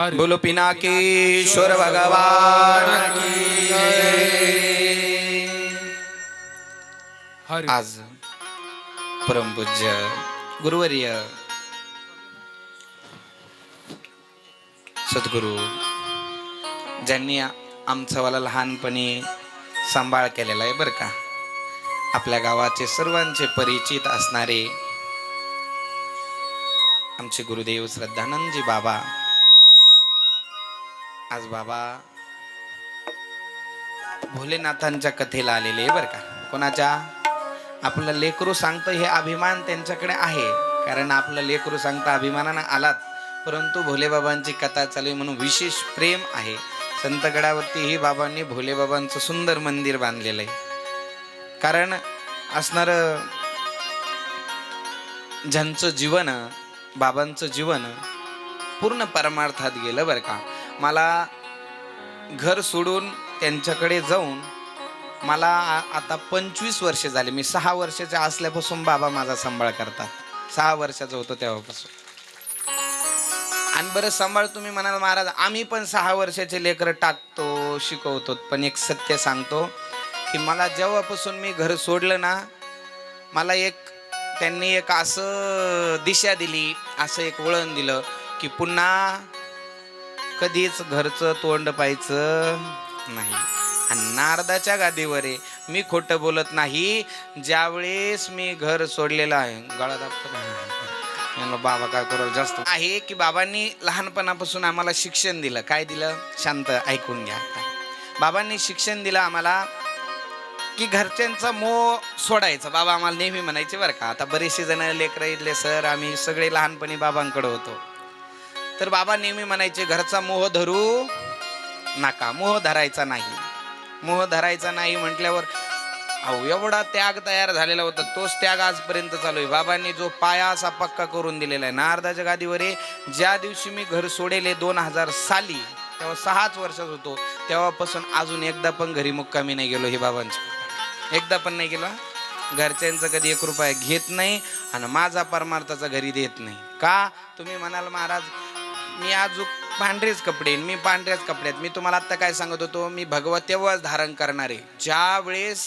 बोलो पिनाकेश्वर भगवान की जय। आज परमपूज्य गुरुवर्य सद्गुरु ज्यांनी आमचा वाला लहानपणी सांभाळ केलेला आहे बरं का, आपल्या गावाचे सर्वांचे परिचित असणारे आमचे गुरुदेव श्रद्धानंदजी बाबा आज बाबा भोलेनाथांच्या कथेला आलेले बरं का। कोणाच्या? आपलं लेकरू सांगतं हे अभिमान त्यांच्याकडे आहे, कारण आपलं लेकरू सांगतं अभिमानानं आलात, परंतु भोलेबाबांची कथा चालू आहे म्हणून विशेष प्रेम आहे। संतगडावरती ही बाबांनी भोलेबाबांचं सुंदर मंदिर बांधलेलं आहे, कारण असणार ज्यांचं जीवन बाबांचं जीवन पूर्ण परमार्थात गेलं बरं का। मला घर सोडून त्यांच्याकडे जाऊन मला आता 25 वर्ष झाले। मी 6 वर्षाच्या असल्यापासून बाबा माझा सांभाळ करतात, 6 वर्षाचा होतो तेव्हापासून। आणि बरं सांभाळ तुम्ही म्हणाल महाराज आम्ही पण 6 वर्षाचे लेकरं टाकतो शिकवतो, पण एक सत्य सांगतो की मला जेव्हापासून मी घर सोडलं ना, मला त्यांनी एक असं दिशा दिली, असं एक वळण दिलं की पुन्हा कधीच घरचं तोंड पाहायचं नाही। आणि नारदाच्या गादीवर आहे, मी खोटं बोलत नाही। ज्यावेळेस मी घर सोडलेलं आहे, गळा दाबतो बाबा काय करू जास्त आहे की बाबांनी लहानपणापासून आम्हाला शिक्षण दिलं। काय दिलं? शांत ऐकून घ्या। बाबांनी शिक्षण दिलं आम्हाला की घरच्यांचा मोह सोडायचा। बाबा आम्हाला नेहमी म्हणायचे बरं का, आता बरेचसे जण लेकरं इथले सर आम्ही सगळे लहानपणी बाबांकडे होतो, तर बाबा नेहमी म्हणायचे घरचा मोह धरू नका, मोह धरायचा नाही। मोह धरायचा नाही म्हटल्यावर अहो एवढा त्याग तयार झालेला होता, तोच त्याग आजपर्यंत चालू आहे। बाबांनी जो पाया असा पक्का करून दिलेला आहे नारदाच्या गादीवर आहे। ज्या दिवशी मी घर सोडेले 2000 साली, तेव्हा 6च वर्षात होतो, तेव्हापासून अजून एकदा पण घरी मुक्कामी नाही गेलो। हे बाबांचं एकदा पण नाही गेलो। घरच्यांचं कधी 1 रुपया घेत नाही आणि माझा परमार्थाचा घरी देत नाही। का? तुम्ही म्हणाल महाराज मी आज पांढरेच कपडे, मी पांढऱ्याच कपड्यात। मी तुम्हाला आता काय सांगत होतो, मी भगवा तेव्हाच धारण करणार आहे ज्या वेळेस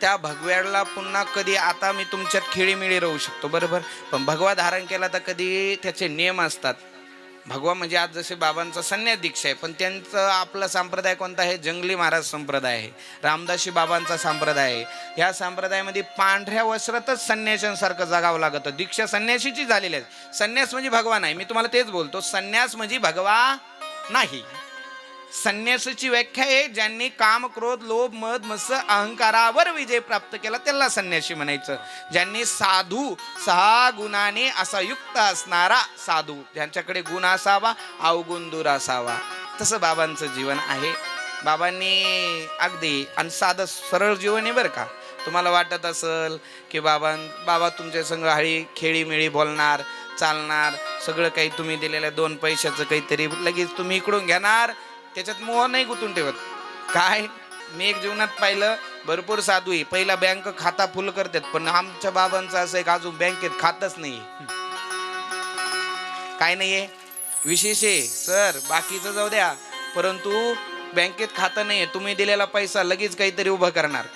त्या भगव्याला पुन्हा कधी, आता मी तुमच्यात खेळीमिळी राहू शकतो बरोबर, पण भगवा धारण केला तर कधी त्याचे नियम असतात। भगवा म्हणजे आज जसे बाबांचा संन्यास दीक्षा आहे, पण त्यांचं आपला संप्रदाय कोणता आहे? जंगली महाराज संप्रदाय आहे, रामदासी बाबांचा संप्रदाय आहे। ह्या संप्रदायामध्ये पांढऱ्या वस्त्रातच संन्याशांसारखं जगावं लागतं। दीक्षा संन्याशीची झालेली आहे। संन्यास म्हणजे भगवा नाही, मी तुम्हाला तेच बोलतो, संन्यास म्हणजे भगवा नाही। संन्यासाची व्याख्या आहे ज्यांनी काम क्रोध लोभ मद मत्सर अहंकारावर विजय प्राप्त केला त्याला संन्यासी म्हणायचं। ज्यांनी साधू 6 गुणाने असा युक्त असणारा साधू, ज्यांच्याकडे गुण असावा अवगुण दूर असावा, तसं बाबांचं जीवन आहे। बाबांनी अगदी आणि साधं सरळ जीवन आहे बरं का। तुम्हाला वाटत असेल की बाबा तुमच्या संग हळी खेळीमिळी बोलणार चालणार, सगळं काही तुम्ही दिलेल्या 2 पैशाचं काहीतरी लगेच तुम्ही इकडून घेणार, त्याच्यात मोह नाही गुंतून ठेवत। काय मी एक जीवनात पाहिलं, भरपूर साधू आहे पहिला बँक खाता फुल करतात, पण आमच्या बाबांचं असं एक अजून बँकेत खातच नाही। काय नाहीये विशेष आहे सर, बाकीचं जाऊ द्या, परंतु बँकेत खातं नाहीये। तुम्ही दिलेला पैसा लगेच काहीतरी उभं करणार,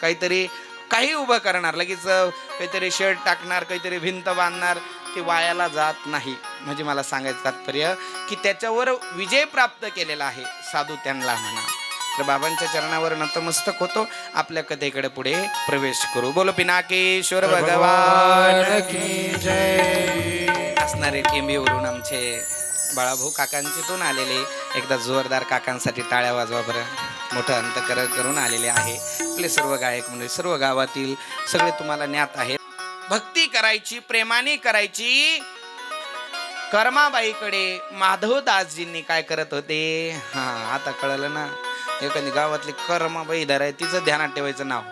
काही उभं करणार, लगेच काहीतरी शर्ट टाकणार, काहीतरी भिंत बांधणार, ते वायाला जात नाही। म्हणजे मला सांगायचं तात्पर्य की त्याच्यावर विजय प्राप्त केलेला आहे साधू त्यांना म्हणा। तर बाबांच्या चरणावर नतमस्तक होतो, आपल्या कथेकडे पुढे प्रवेश करू। बोलो पिनाकेश्वर भगवान की जय। असणारे टेंबीवरून आमचे बाळाभाऊ काकांचेतून आलेले, एकदा जोरदार काकांसाठी टाळ्या वाजवा बरं। मोठं अंतकरण करून आलेले आहे आपले सर्व गायक म्हणजे सर्व गावातील सगळे तुम्हाला ज्ञात आहेत। भक्ती करायची, प्रेमाने करायची। कर्माबाईकडे माधवदासजींनी काय करत होते? आता कळलं ना, एखादी गावातली कर्माबाई धराय तिचं ध्यानात ठेवायचं नाव,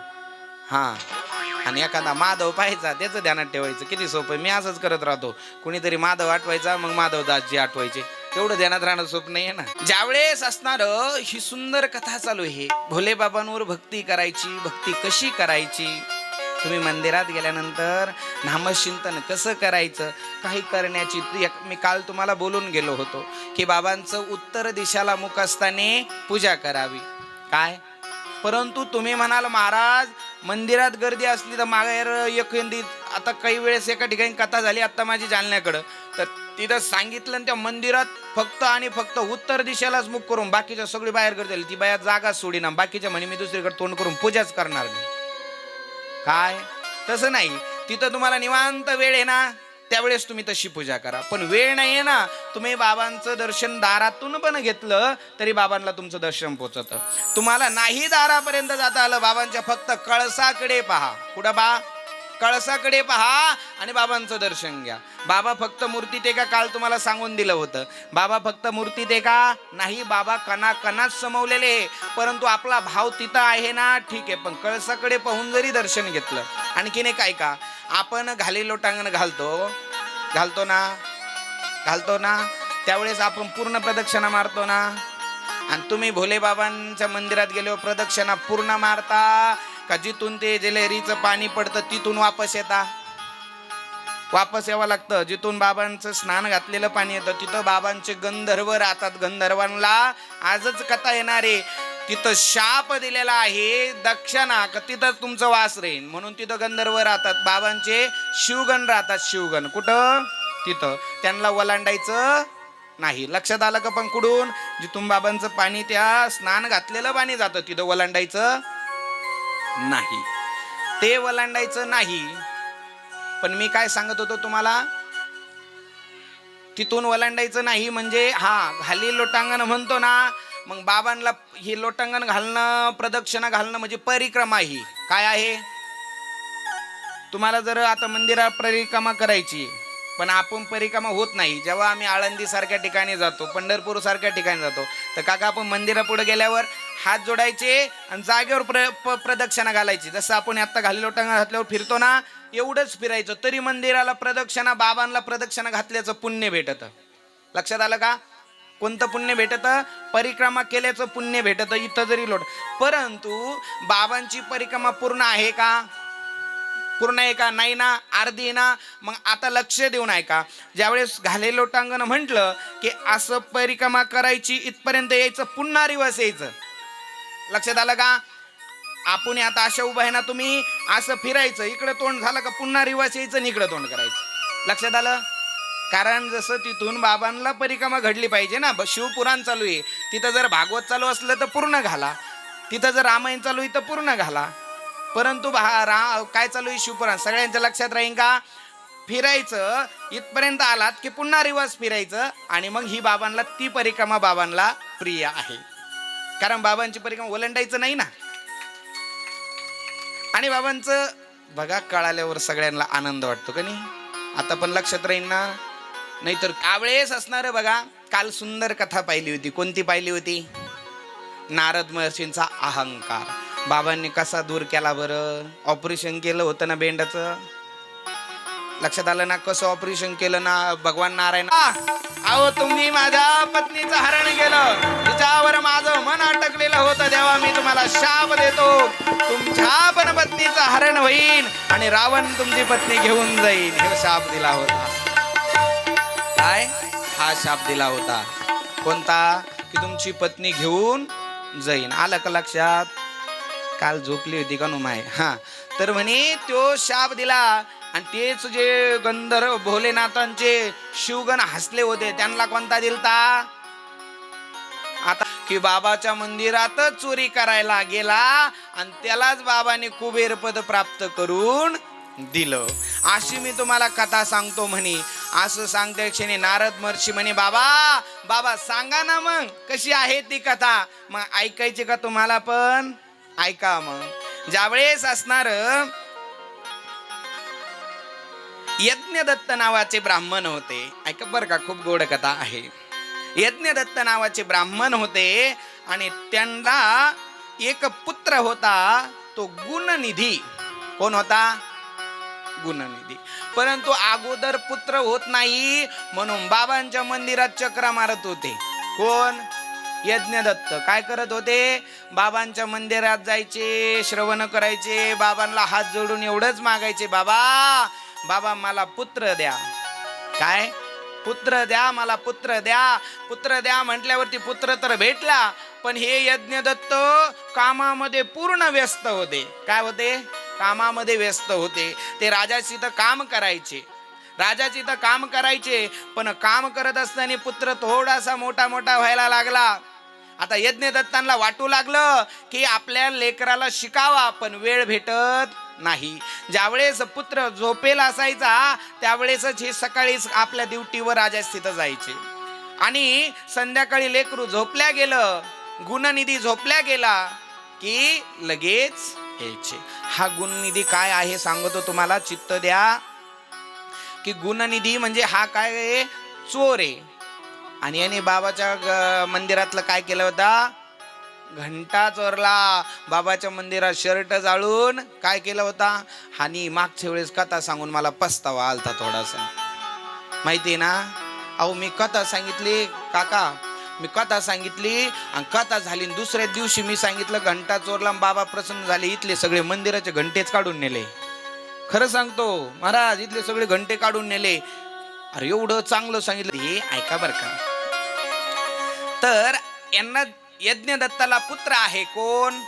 आणि एखादा माधव पाहायचा त्याचं ध्यानात ठेवायचं। किती सोपं, मी असंच करत राहतो, कुणीतरी माधव आठवायचा मग माधवदासजी आठवायचे, एवढं ध्यानात राहणं सोपं नाही आहे ना। ज्यावेळेस असणार ही सुंदर कथा चालू आहे, भोले बाबांवर भक्ती करायची, भक्ती कशी करायची, तुम्ही मंदिरात गेल्यानंतर नामचिंतन कसं करायचं, काही करण्याची मी काल तुम्हाला बोलून गेलो होतो की बाबांचं उत्तर दिशाला मुख असताना पूजा करावी. काय परंतु तुम्ही म्हणाल महाराज मंदिरात गर्दी असली तर मागेर एखादी, आता काही वेळेस एका ठिकाणी कथा झाली आता माझी जालन्याकडं, तर तिथं सांगितलं त्या मंदिरात फक्त आणि फक्त उत्तर दिशेलाच मुख करून बाकीच्या सगळी बाहेर गर्दी झाली. ती बाया जागा सोडीना, बाकीच्या म्हणे मी दुसरीकडे तोंड करून पूजाच करणार नाही. काय तसं नाही, तिथं तुम्हाला निवांत वेळ आहे ना त्यावेळेस तुम्ही तशी पूजा करा. पण वेळ नाही आहे ना, तुम्ही बाबांचं दर्शन दारातून पण घेतलं तरी बाबांना तुमचं दर्शन पोचतं. तुम्हाला नाही दारापर्यंत जाता आलं, बाबांच्या फक्त कळसाकडे पहा. कुठं पहा? कळसाकडे पहा आणि बाबांचं दर्शन घ्या. बाबा फक्त मूर्तीत एका काल तुम्हाला सांगून दिलं होतं, बाबा फक्त मूर्तीत एका नाही, बाबा कणाकणात समवलेले. परंतु आपला भाव तिथं आहे ना, ठीक आहे, पण कळसाकडे पाहून जरी दर्शन घेतलं. आणखीन एक ऐका, आपण घाली लोटांगण घालतो ना, त्यावेळेस आपण पूर्ण प्रदक्षिणा मारतो ना. आणि तुम्ही भोले बाबांच्या मंदिरात गेल्यावर प्रदक्षिणा पूर्ण मारता का जिथून ते जलेरीचं पाणी पडतं तिथून वापस यावं लागतं? जिथून बाबांचं स्नान घातलेलं पाणी येतं तिथं बाबांचे गंधर्व राहतात. गंधर्वांना आजच कथा येणार आहे, तिथं शाप दिलेला आहे दक्षिणा का तिथं तुमचं वास राहील, म्हणून तिथं गंधर्व राहतात. बाबांचे शिवगण राहतात. शिवगण कुठं? तिथं. त्यांना वलांडायचं नाही. लक्षात आलं का? पण कुठून? जिथून बाबांचं पाणी, त्या स्नान घातलेलं पाणी जातं तिथं वलांडायचं नाही. ते वलांडायचं नाही. पण मी काय सांगत होतो तुम्हाला, तिथून वलांडायचं नाही म्हणजे घाली लोटांगण म्हणतो ना, मग बाबांना ही लोटांगण घालणं, प्रदक्षिणा घालणं म्हणजे परिक्रमा. ही काय आहे? तुम्हाला जर आता मंदिरात परिक्रमा करायची, पण आपण परिक्रमा होत नाही. जेव्हा आम्ही आळंदी सारख्या ठिकाणी जातो, पंढरपूर सारख्या ठिकाणी जातो, तर काका आपण मंदिरापुढे गेल्यावर हात जोडायचे आणि जागेवर प्रदक्षिणा घालायची. जसं आपण आता घाली लोटांगण घातल्यावर फिरतो ना, एवढंच फिरायचं, तरी मंदिराला प्रदक्षिणा, बाबांना प्रदक्षिणा घातल्याचं पुण्य भेटतं. लक्षात आलं का? कोणतं पुण्य भेटतं? परिक्रमा केल्याचं पुण्य भेटतं. इथं जरी परंतु बाबांची परिक्रमा पूर्ण आहे का? पूर्ण आहे का? नाही ना, अर्धी ना. मग आता लक्ष देऊन ऐका, ज्यावेळेस घाले लोटांगण म्हटलं की असं परिक्रमा करायची, इथपर्यंत यायचं, पुन्हा रिवर्स यायचं. लक्षात आलं का? आपण आता अशा उभा आहे ना, तुम्ही असं फिरायचं, इकडे तोंड झालं का पुन्हा रिवर्स यायचं आणि इकडे तोंड करायचं. लक्षात आलं? कारण जसं तिथून बाबांना परिक्रमा घडली पाहिजे ना. शिवपुराण चालू आहे, तिथं जर भागवत चालू असलं तर पूर्ण घाला, तिथं जर रामायण चालू आहे तर पूर्ण घाला. परंतु काय चालू आहे? शिवपुराण. सगळ्यांच्या लक्षात राहील का? फिरायचं, इथपर्यंत आलात की पुन्हा रिवर्स फिरायचं, आणि मग ही बाबांना, ती परिक्रमा बाबांना प्रिय आहे. कारण बाबांची परिक्रमा ओलांडायचं नाही ना. आणि बाबांचं बघा, कळाल्यावर सगळ्यांना आनंद वाटतो का नाही? आता पण लक्षात राहील ना. नाहीतर त्यावेळेस असणार. बघा, काल सुंदर कथा पाहिली होती. कोणती पाहिली होती? नारद महर्षींचा अहंकार बाबांनी कसा दूर केला बरं? ऑपरेशन केलं होतं ना बेंडाचं. लक्षात आलं ना? कसं ऑपरेशन केलं ना भगवान नारायण. अहो, तुम्ही माझ्या पत्नीचं हरण केलं, तिच्यावर माझं मन अटकलेलं होतं, तेव्हा मी तुम्हाला शाप देतो, तुमच्या पण पत्नीचं हरण होईल आणि रावण तुमची पत्नी घेऊन जाईल. हे शाप दिला होता. काय? हा शाप दिला होता. कोणता? की तुमची पत्नी घेऊन जाईन. आलं का लक्षात? काल झोपली होती का नुमाय? तर म्हणे तो शाप दिला. आणि तेच जे गंधर्व भोलेनाथांचे शिवगण हसले होते, त्यांना कोणता दिलता? आता की बाबाच्या मंदिरातच चोरी करायला गेला आणि त्यालाच बाबाने कुबेर पद प्राप्त करून दिलं. अशी मी तुम्हाला कथा सांगतो म्हणे. असं सांगते क्षणी नारद महर्षी म्हणे, बाबा सांगा ना मग कशी आहे ती कथा. मग ऐकायची का तुम्हाला? पण ऐका मग. ज्यावेळेस असणार यज्ञदत्त नावाचे ब्राह्मण होते. ऐका बरं का, खूप गोड कथा आहे. यज्ञदत्त नावाचे ब्राह्मण होते आणि त्यांना एक पुत्र होता, तो गुणनिधी. कोण होता? गुणनिधी. परंतु अगोदर पुत्र होत नाही म्हणून बाबांच्या मंदिरात चक्रा मारत होते. कोण? यज्ञदत्त काय करत होते? बाबांच्या मंदिरात जायचे, श्रवण करायचे, बाबांना हात जोडून एवढंच मागायचे, बाबा बाबा मला पुत्र द्या. काय? पुत्र द्या, मला पुत्र द्या. पुत्र द्या म्हटल्यावरती पुत्र तर भेटला, पण हे यज्ञदत्त कामामध्ये पूर्ण व्यस्त होते. काय होते? कामामध्ये व्यस्त होते. ते राजाशी तर काम करायचे, राजाची तर काम करायचे, पण काम करत असताना पुत्र थोडासा मोठा मोठा व्हायला लागला. आता यज्ञदत्तांना वाटू लागलं की आपल्या लेकराला शिकावा, पण वेळ भेटत नाही. ज्यावेळेस पुत्र झोपेला असायचा त्यावेळेसच हे सकाळीच आपल्या ड्युटीवर राजाच तिथं जायचे, आणि संध्याकाळी लेकरू झोपल्या गेलं, गुणनिधी झोपल्या गेला की लगेच यायचे. हा गुणनिधी काय आहे सांगतो तुम्हाला, चित्त द्या. की गुणनिधी म्हणजे हा काय आहे? चोर आहे. आणि याने बाबाच्या मंदिरातलं काय केलं होता? घंटा चोरला. बाबाच्या मंदिरात शर्ट जाळून काय केलं होता? आणि मागच्या वेळेस कथा सांगून मला पस्तावा आलता थोडासा, माहिती ना. अहो मी कथा सांगितली काका, मी कथा सांगितली आणि कथा झाली, दुसऱ्या दिवशी मी सांगितलं घंटा चोरला, बाबा प्रसन्न झाले, इथले सगळे मंदिराचे घंटेच काढून नेले. खरं सांगतो महाराज, इथले सगळे घंटे काढून नेले. अरे एवढं चांगलं सांगितलं. हे ऐका बर का, तर यांना यज्ञदत्ताला पुत्र आहे कोण?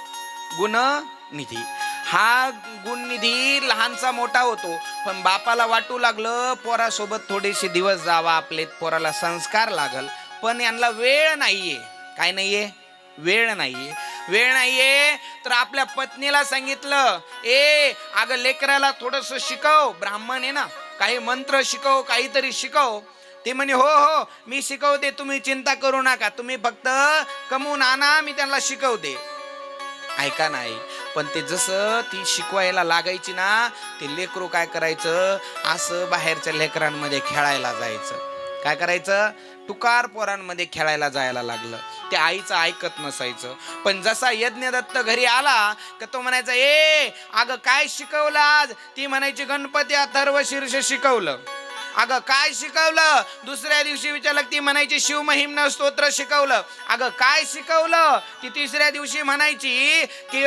गुणनिधी. हा गुणनिधी लहानचा मोठा होतो, पण बापाला वाटू लागलं पोरासोबत थोडेसे दिवस जावा, आपले पोराला संस्कार लागल, पण यांना वेळ नाहीये. काय नाहीये? वेळ नाहीये. वेळ नाहीये तर आपल्या पत्नीला सांगितलं, ए अगं लेकराला थोडस शिकव, ब्राह्मण आहे ना, काही मंत्र शिकव, काहीतरी शिकव. ते म्हणे हो हो मी शिकवते, तुम्ही चिंता करू नका, तुम्ही फक्त कमवून आणा, मी त्यांना शिकवते. ऐका नाही, पण ते जसं ती शिकवायला लागायची ना, ते लेकरू काय करायचं? असं बाहेरच्या लेकरांमध्ये खेळायला जायचं. काय करायचं? टुकार पोरांमध्ये खेळायला जायला लागलं. ते आईचं ऐकत नसायचं. पण जसा यज्ञदत्त घरी आला का तो म्हणायचा, ए अगं काय शिकवलं आज? ती म्हणायची गणपती अथर्व शीर्ष शिकवलं. अगं काय शिकवलं? दुसऱ्या दिवशी विचारलं, ती म्हणायची शिवमहिम्न स्तोत्र शिकवलं. अगं काय शिकवलं? ती तिसऱ्या दिवशी म्हणायची की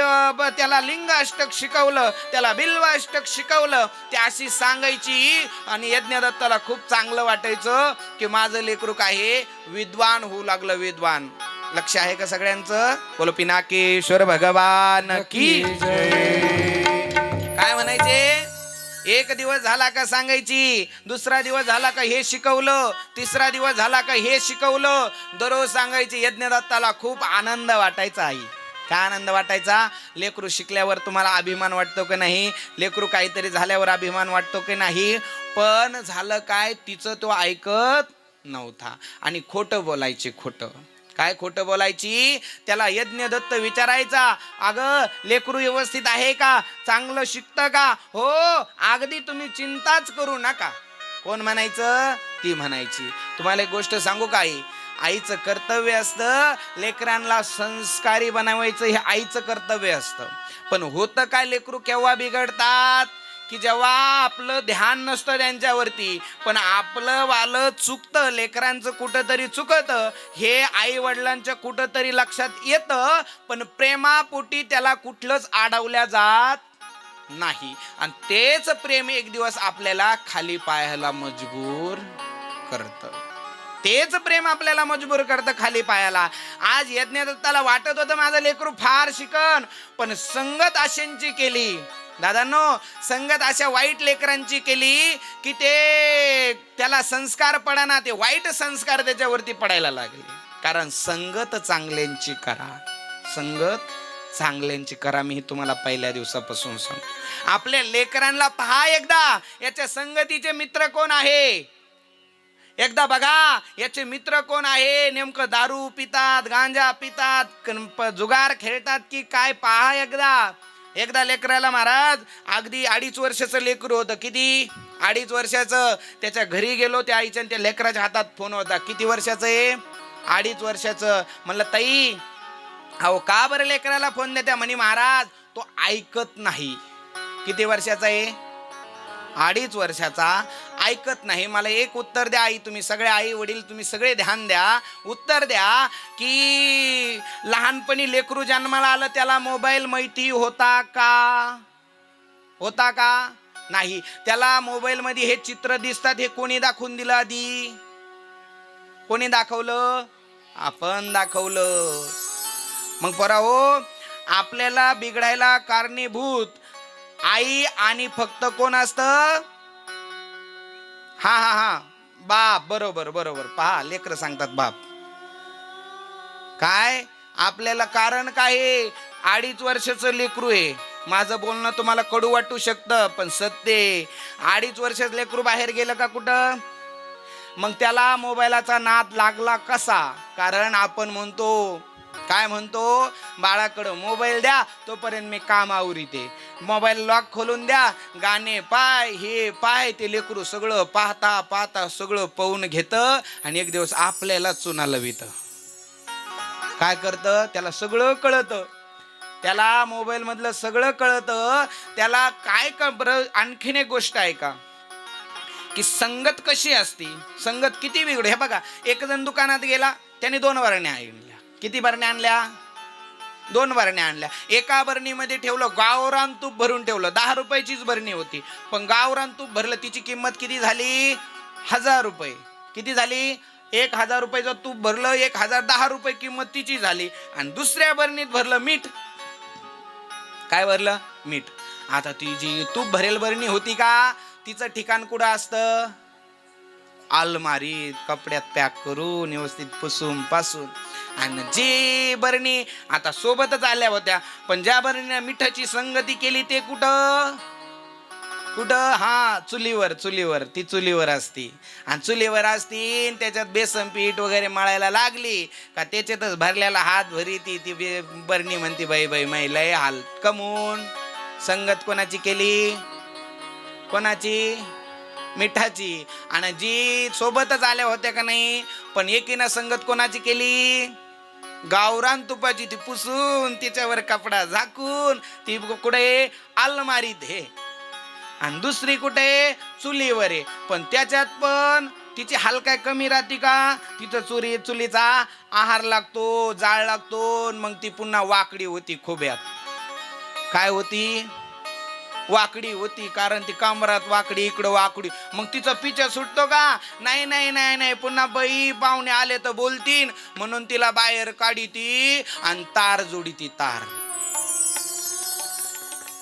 त्याला लिंग अष्टक शिकवलं, त्याला बिल्व अष्टक शिकवलं. ते अशी सांगायची, आणि यज्ञदत्ताला खूप चांगलं वाटायचं की माझं लेकरू काय विद्वान होऊ लागलं, विद्वान. लक्ष आहे का सगळ्यांचं? बोलो पिनाकेश्वर भगवान की जय. काय म्हणायचे? एक दिवस झाला का सांगायची, दुसरा दिवस झाला का हे शिकवलं, तिसरा दिवस झाला का हे शिकवलं, दररोज सांगायची. यज्ञदत्ताला खूप आनंद वाटायचा. आई काय आनंद वाटायचा? लेकरू शिकल्यावर तुम्हाला अभिमान वाटतो की नाही? लेकरू काहीतरी झाल्यावर अभिमान वाटतो की नाही? पण झालं काय, तिचं तो ऐकत नव्हता आणि खोटं बोलायचे. खोटं काय? खोटं बोलायची. त्याला यज्ञदत्त विचारायचा, अगं लेकरू व्यवस्थित आहे का? चांगलं शिकतं का? हो अगदी तुम्ही चिंताच करू नका. कोण म्हणायचं? ती म्हणायची. तुम्हाला एक गोष्ट सांगू का आई? आईचं कर्तव्य असतं लेकरांना संस्कारी बनवायचं, हे आईचं कर्तव्य असतं. पण होतं काय, लेकरू केव्हा बिघडतात? की जेव्हा आपलं ध्यान नसतं त्यांच्यावरती, पण आपलं वालं चुकतं, लेकरांचं कुठंतरी चुकतं, हे आई वडिलांच्या कुठंतरी लक्षात येतं, पण प्रेमापोटी त्याला कुठलंच अडवल्या जात नाही. आणि तेच प्रेम एक दिवस आपल्याला खाली पायाला मजबूर करतं. तेच प्रेम आपल्याला मजबूर करतं खाली पायाला. आज यज्ञदत्ताला वाटत होतं माझं लेकरू फार शिकन, पण संगत अशांची केली दादांनो, संगत अशा वाईट लेकरांची केली की ते त्याला संस्कार पडाना, ते वाईट संस्कार त्याच्यावरती पडायला लागले. कारण संगत चांगल्यांची करा, संगत चांगल्यांची करा. मी तुम्हाला पहिल्या दिवसापासून सांगतो. आपल्या लेकरांना पहा एकदा, याच्या संगतीचे मित्र कोण आहे एकदा बघा. याचे मित्र कोण आहे? नेमकं दारू पितात, गांजा पितात, जुगार खेळतात की काय, पहा एकदा. एकदा लेकराला महाराज अगदी 2.5 वर्षाचं लेकरू होतं. किती? 2.5 वर्षाचं. त्याच्या घरी गेलो, त्या आईच्या त्या लेकराच्या हातात फोन होता. किती वर्षाचं आहे? 2.5 वर्षाचं. म्हणलं ताई अहो का बरं लेकराला फोन देत्या? म्हणे महाराज तो ऐकत नाही. किती वर्षाचा आहे? 2.5 वर्षाचा ऐकत नाही. मला एक उत्तर द्या आई, तुम्ही सगळे आई वडील तुम्ही सगळे ध्यान द्या, उत्तर द्या की लहानपणी लेकरू जन्माला आलं त्याला मोबाईल माहिती होता का? होता का? नाही. त्याला मोबाईल मध्ये हे चित्र दिसतात हे कोणी दाखवून दिलं? आधी कोणी दाखवलं? आपण दाखवलं. मग पराहो, आपल्याला बिघडायला कारणीभूत आई आणि फक्त कोण असतं? हा हा हा बाप. बरोबर बरोबर. पहा लेकरं सांगतात बाप. काय आपल्याला कारण काय? 2.5 वर्षाचं लेकरू आहे. माझं बोलणं तुम्हाला कडू वाटू शकतं पण सत्य. 2.5 वर्षाचं लेकरू बाहेर गेलं का कुठं, मग त्याला मोबाईलचा नाद लागला कसा? कारण आपण म्हणतो, काय म्हणतो? बाळाकडं मोबाईल द्या तोपर्यंत मी काम आवरीते. मोबाईल लॉक खोलून द्या, गाणे पाय हे पाय. ते लेकरू सगळं पाहता पाहता सगळं पाहून घेतं आणि एक दिवस आपल्याला चुना लवितं. काय करतं? त्याला सगळं कळतं, त्याला मोबाईल मधलं सगळं कळतं. त्याला काय बरं आणखीन एक गोष्ट आहे का की संगत कशी असती, संगत किती बिघड. हे बघा, एक जण दुकानात गेला, त्याने 2 बरण्या आणल्या. किती बरण्या आणल्या? 2 बरण्या आणल्या. एका बरणीमध्ये ठेवलं गावरान तूप भरून ठेवलं. 10 रुपयाचीच बरणी होती पण गावरान तूप भरलं. तिची किंमत किती झाली? 1000 रुपये. किती झाली? 1000 रुपयाचं तूप भरलं, 1010 रुपये किंमत तिची झाली. आणि दुसऱ्या बरणीत भरलं मीठ. काय भरलं? मीठ. आता ती जी तूप भरेल बरणी होती का, तिचं ठिकाण कुठं असतं? अलमारीत कपड्यात पॅक करून व्यवस्थित पुसून पासून. आणि जी बरणी आता सोबतच आल्या होत्या पण ज्या बरणीने मिठाची संगती केली ते कुठं? कुठं? हा चुलीवर. चुलीवर. ती चुलीवर असती आणि चुलीवर असती. त्याच्यात बेसन पीठ वगैरे मळायला लागली का त्याच्यातच भरलेला हात भरी ती बरणी म्हणती बाई बाई महिला हाल. कमून संगत कोणाची केली? कोणाची? मिठाची. आणि जी सोबतच आल्या होत्या का नाही पण एकीनं संगत कोणाची केली? गावरान तुपाची. ती पुसून तिच्यावर कपडा झाकून ती कुठे? अलमारीत हे. आणि दुसरी कुठे? चुलीवर आहे. पण त्याच्यात पण तिची हाल काय कमी राहते का? तिथं चुलीचा आहार लागतो, जाळ लागतो. मग ती पुन्हा वाकडी होती खोब्यात. काय होती? वाकडी होती. कारण ती कमरात वाकडी, इकडं वाकडी. मग तिचा पिछा सुटतो का? नाही नाही नाही नाही. पुन्हा बाई पाहुणे आले तर बोलतीन म्हणून तिला बाहेर काढी ती आणि तार जोडी ती तार.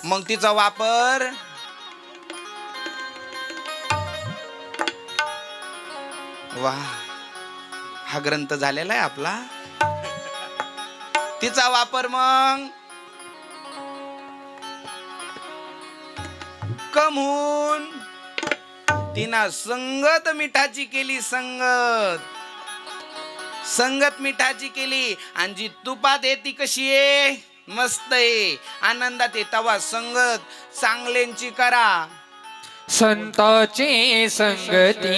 मग तिचा वापर वा हा ग्रंथ झालेला आहे आपला. तिचा वापर मग कमून तिनं संगत मिठाची केली. संगत मिठाची केली. आणि जी तुपात आहे ती कशी आहे? मस्त आहे, आनंदात आहे. तवा संगत चांगल्यांची करा. संताची संगती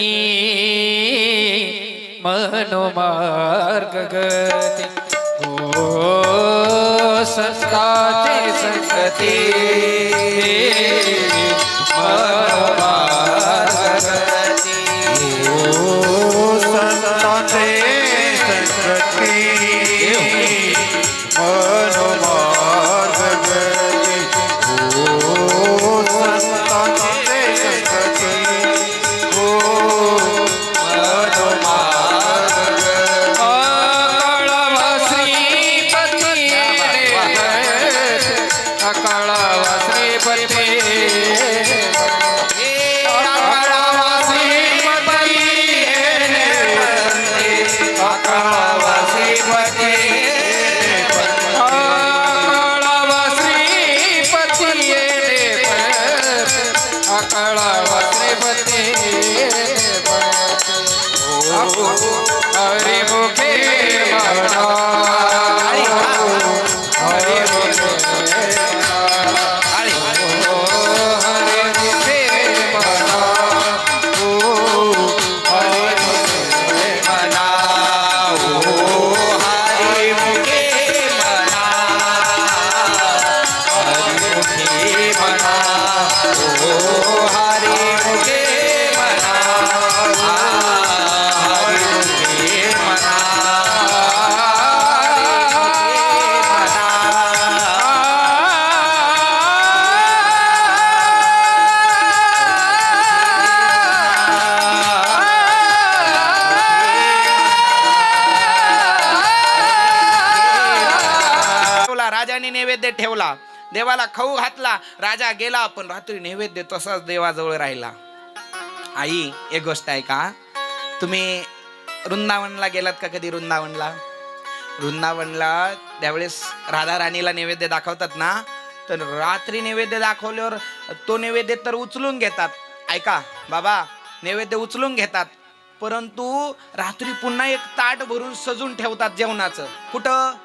मनोमार्ग गती. ओ संताची संगती मनोमार्ग गती. ओ संताची संगती मनोमार्ग गती. ओ संताची हरि मुखे हरि मुखे राजाने नैवेद्य ठेवला, देवाला खाऊ घातला, राजा गेला, पण रात्री नैवेद्य तसाच देवाजवळ राहिला. आई, एक गोष्ट आहे का, तुम्ही वृंदावनला गेलात का कधी? वृंदावनला त्यावेळेस राधा राणीला नैवेद्य दाखवतात ना, तर रात्री नैवेद्य दाखवल्यावर तो नैवेद्य तर उचलून घेतात. ऐका बाबा, नैवेद्य उचलून घेतात, परंतु रात्री पुन्हा एक ताट भरून सजून ठेवतात जेवणाचं. कुठं?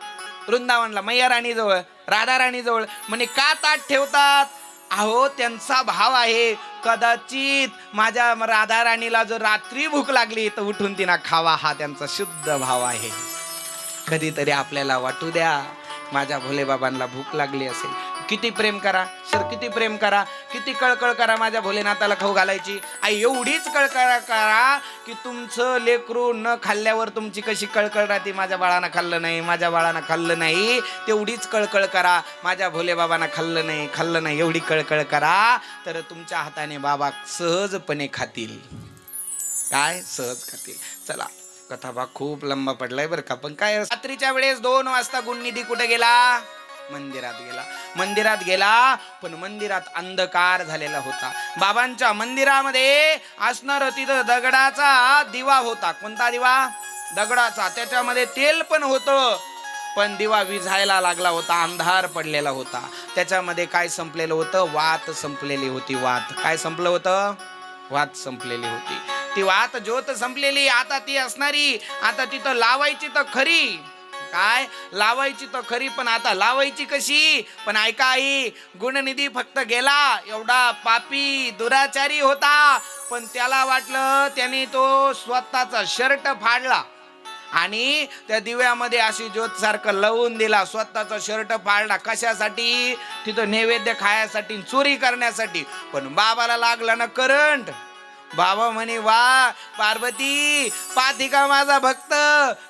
वृंदावनला, मैया राणी जवळ, राधा राणी जवळ. म्हणे का ताट ठेवतात? अहो, त्यांचा भाव आहे, कदाचित माझ्या राधा राणीला जर रात्री भूक लागली तर उठून तिना खावा, हा त्यांचा शुद्ध भाव आहे. कधीतरी आपल्याला वाटू द्या, माझ्या भोले बाबांना भूक लागली असेल. किती प्रेम करा सर, किती प्रेम करा, किती कळकळ करा माझ्या भोलेनाथाला खाऊ घालायची. आई, एवढीच कळकळ करा की तुमचं लेकरू न खाल्ल्यावर तुमची कशी कळकळ राहते, माझ्या बाळानं खाल्लं नाही, माझ्या बाळानं खाल्लं नाही. तेवढीच कळकळ करा, माझ्या भोले बाबांना खाल्लं नाही, एवढी कळकळ करा, तर तुमच्या हाताने बाबा सहजपणे खातील. काय? सहज खातील. चला, कथा भाग खूप लंबा पडलाय बरं का, पण काय, रात्रीच्या वेळेस 2 वाजता गुणनिधी कुठे गेला? मंदिरात गेला, पण मंदिरात अंधकार झालेला होता. बाबांच्या मंदिरामध्ये असणार तिथं दगडाचा दिवा होता. कोणता दिवा? दगडाचा. त्याच्यामध्ये तेल पण होतं, पण दिवा विझायला लागला होता, अंधार पडलेला होता. त्याच्यामध्ये काय संपलेलं होतं? वात संपलेली होती. वात. काय संपलं होतं? वात संपलेली होती. ती वात ज्योत संपलेली, आता ती असणारी, आता तिथं लावायची तर खरी. काय? लावायची तर खरी, पण आता लावायची कशी? पण ऐका आई, गुणनिधी फक्त गेला, एवढा पापी दुराचारी होता, पण त्याला वाटलं त्याने तो स्वतःचा शर्ट फाडला आणि त्या दिव्यामध्ये अशी ज्योत सारखं लावून दिला. स्वतःचा शर्ट फाडला. कशासाठी? तिथं नैवेद्य खाण्यासाठी, चोरी करण्यासाठी. पण बाबाला लागला ना करंट. बाबा म्हणे, वा पार्वती, पाहती का माझा भक्त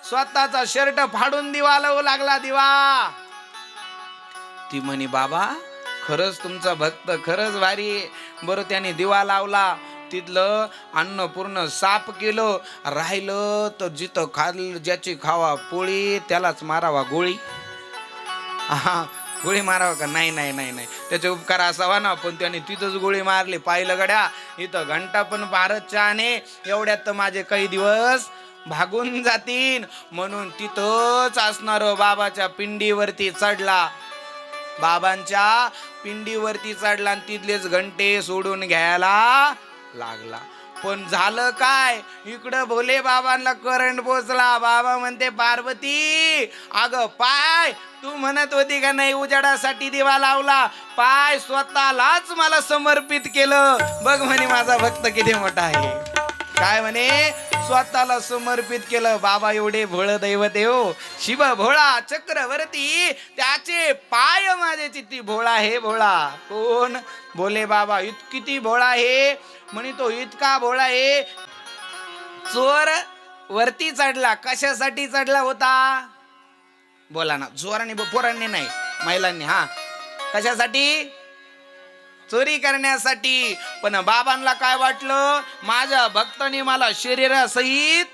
स्वतःचा शर्ट फाडून दिवा लावू लागला. दिवा. ती म्हणे, बाबा खरंच तुमचा भक्त खरंच भारी. बरं, त्याने दिवा लावला, तिथलं अन्न पूर्ण साफ केलं, राहिलं तर जिथं ज्याची खावा पोळी त्यालाच मारावा गोळी. हा, गोळी मारावं का? नाही, त्याचे उपकार असावा ना, पण त्याने तिथंच गोळी मारली. पाहिलं गड्या, इथं घंटा पण भारत चहाने, एवढ्यात तर माझे काही दिवस भागून जातील. म्हणून तिथंच असणार बाबाच्या पिंडीवरती चढला. बाबांच्या पिंडीवरती चढला आणि तिथलेच घंटे सोडून घ्यायला लागला. पण झालं काय? इकडं भोले बाबांना करंट पोचला. बाबा म्हणते, पार्वती अगं पाय, तू म्हणत होती का नाही उजाडासाठी दिवा लावला, पाय स्वतःलाच मला समर्पित केलं. बघ म्हणे माझा भक्त किती मोठा आहे. काय म्हणे? स्वतःला समर्पित केलं. बाबा एवढे भोळ दैवत हो, शिव भोळा चक्रवर्ती, त्याचे पाय माझे चित्ती भोळा हे भोळा. कोण? भोले बाबा. किती भोळा आहे म्हणे तो, इतका भोळा आहे. चोर वरती चढला, कशासाठी चढला होता? बोला ना, जोराने, पोरांनी नाही, महिलांनी. हा, कशासाठी? चोरी करण्यासाठी. पण बाबांना काय वाटलं, माझ्या भक्ताने मला शरीरासहित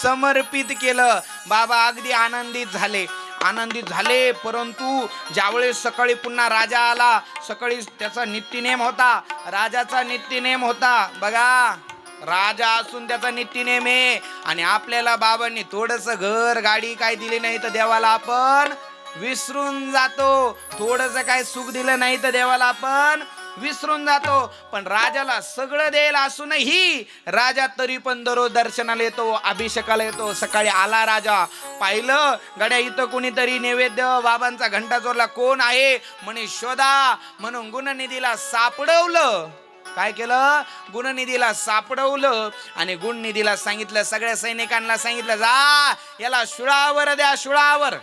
समर्पित केलं. बाबा अगदी आनंदित झाले. परंतु ज्यावेळेस सकाळी पुन्हा राजा आला, सकाळी त्याचा नित्यनेम होता, राजाचा नित्यनेम होता. बघा, राजा असून त्याचा नित्यनेम आहे. आणि आपल्याला बाबांनी थोडस घर गाडी काय दिली नाही तर देवाला आपण विसरून जातो. थोडस काय सुख दिलं नाही तर देवाला आपण विसरून जातो. पण राजाला सगळं द्यायला असूनही राजा तरी पण दररोज दर्शनाला येतो, अभिषेकाला येतो. सकाळी आला राजा, पाहिलं गड्या इथं कोणीतरी नैवेद्य बाबांचा घंटा चोरला, कोण आहे म्हणे शोधा. म्हणून गुणनिधीला सापडवलं. काय केलं? गुणनिधीला सापडवलं आणि गुणनिधीला सांगितलं, सगळ्या सैनिकांना सांगितलं, जा याला शुळावर द्या. शुळावर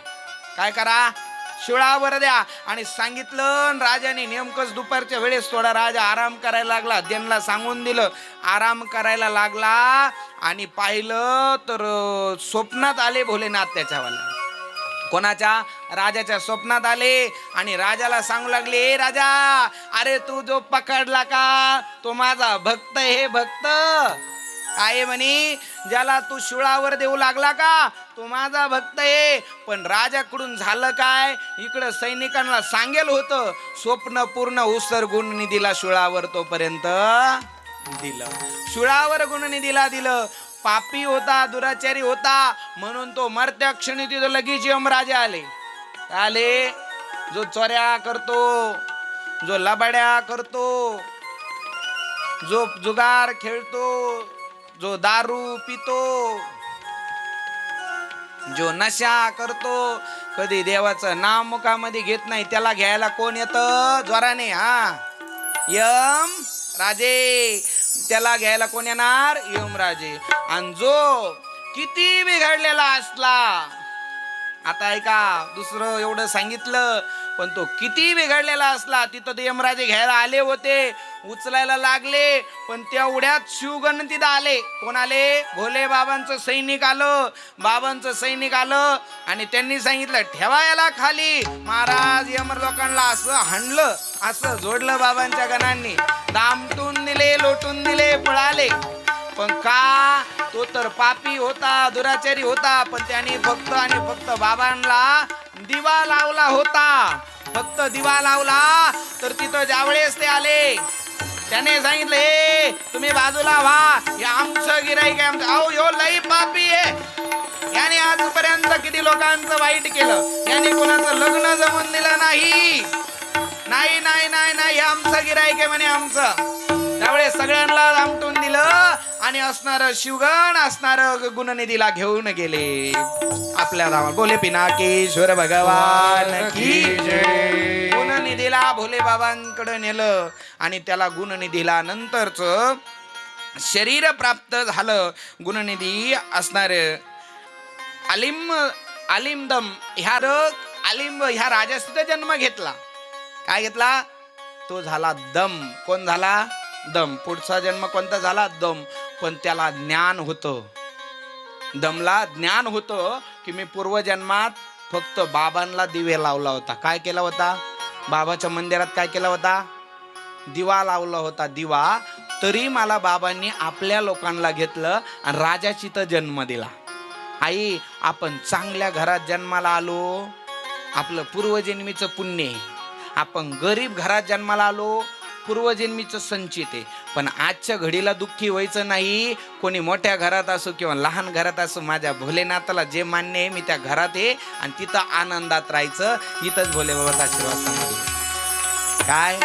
काय करा? शुळावर द्या. आणि सांगितलं. राजाने नेमकंच दुपारच्या वेळेस थोडा राजा आराम करायला लागला. त्यांना सांगून दिलं, आराम करायला लागला. आणि पाहिलं तर स्वप्नात आले भोलेनाथ त्याच्यावाला. कोणाच्या? राजाच्या स्वप्नात आले आणि राजाला सांगू लागले, ए राजा, अरे तू जो पकडला का तो माझा भक्त. हे भक्त काय म्हणे, ज्याला तू शुळावर देऊ लागला का तो माझा भक्त आहे. पण राजाकडून झालं काय, इकडं सैनिकांना सांगेल होतं स्वप्न पूर्ण उसर गुणनिधीला शुळावर तोपर्यंत दिलं. शुळावर गुणनिधीला दिलं. पापी होता, दुराचारी होता, म्हणून तो मरत्या क्षणी तिथं लगेच यमराजे आले. जो चोऱ्या करतो, जो लबाड्या करतो, जो जुगार खेळतो, जो दारू पितो, जो नशा करतो, कधी देवाचं नाम मुखामध्ये घेत नाही, त्याला घ्यायला कोण येतं जोराने? यम राजे. त्याला घ्यायला कोण येणार? यमराजे. आणि जो किती बिघडलेला असला, आता ऐका, दुसरं एवढं सांगितलं, पण तो किती बिघडलेला असला, तिथं ते यमराजे घ्यायला आले होते, उचलायला लागले, पण तेवढ्यात शिवगण तिथं आले. कोण आले? भोले बाबांचं सैनिक आलं. बाबांचं सैनिक आलं आणि त्यांनी सांगितलं ठेवा याला खाली. महाराज यम लोकांना असं हाणलं, असं जोडलं बाबांच्या गणांनी, दामटून दिले, लोटून दिले, पळाले. पण का? तो तर पापी होता, दुराचारी होता, पण त्याने फक्त आणि फक्त बाबांना दिवा लावला होता. फक्त दिवा लावला तर तिथं ज्यावेळेस ते आले, त्याने सांगितलं हे तुम्ही बाजूला व्हा, हे आमचं गिराईक आहे, आमचं. अहो यो लई पापी आहे, याने आजपर्यंत किती लोकांचं वाईट केलं, याने कोणाचं लग्न जमून दिलं नाही. नाही नाही नाही नाही, हे आमचं गिराईक आहे म्हणे, आमचं. त्यावेळेस सगळ्यांना आमटून दिलं आणि असणार शिवगण, असणार गुणनिधीला घेऊन गेले आपल्या धामात. बोले पिनाकेश्वर भगवान की जय. गुणनिधीला भोले बाबांकडे नेलं आणि त्याला गुणनिधीला नंतरच शरीर प्राप्त झालं. गुणनिधी असणार अलिमदम ह्या राजास जन्म घेतला. काय घेतला? तो झाला दम. कोण झाला? दम. पुढचा जन्म कोणता झाला? दम. पण त्याला ज्ञान होतं, दमला ज्ञान होतं की मी पूर्वजन्मात फक्त बाबांना दिवे लावला होता. काय केला होता? बाबाच्या मंदिरात काय केला होता? दिवा लावला होता, दिवा. तरी मला बाबांनी आपल्या लोकांना घेतलं आणि राजाची तर जन्म दिला. आई, आपण चांगल्या घरात जन्माला आलो, आपलं पूर्वजन्मीचं पुण्य आहे. आपण गरीब घरात जन्माला आलो, पूर्वजन्मीचं संचित आहे. पण आजच्या घडीला दुःखी व्हायचं नाही. कोणी मोठ्या घरात असो किंवा लहान घरात असो, माझ्या भोलेनाथाला जे मान्य आहे मी त्या घरात आहे आणि तिथं आनंदात राहायचं. इथंच भोले बाबाचा आशीर्वाद समजला. काय?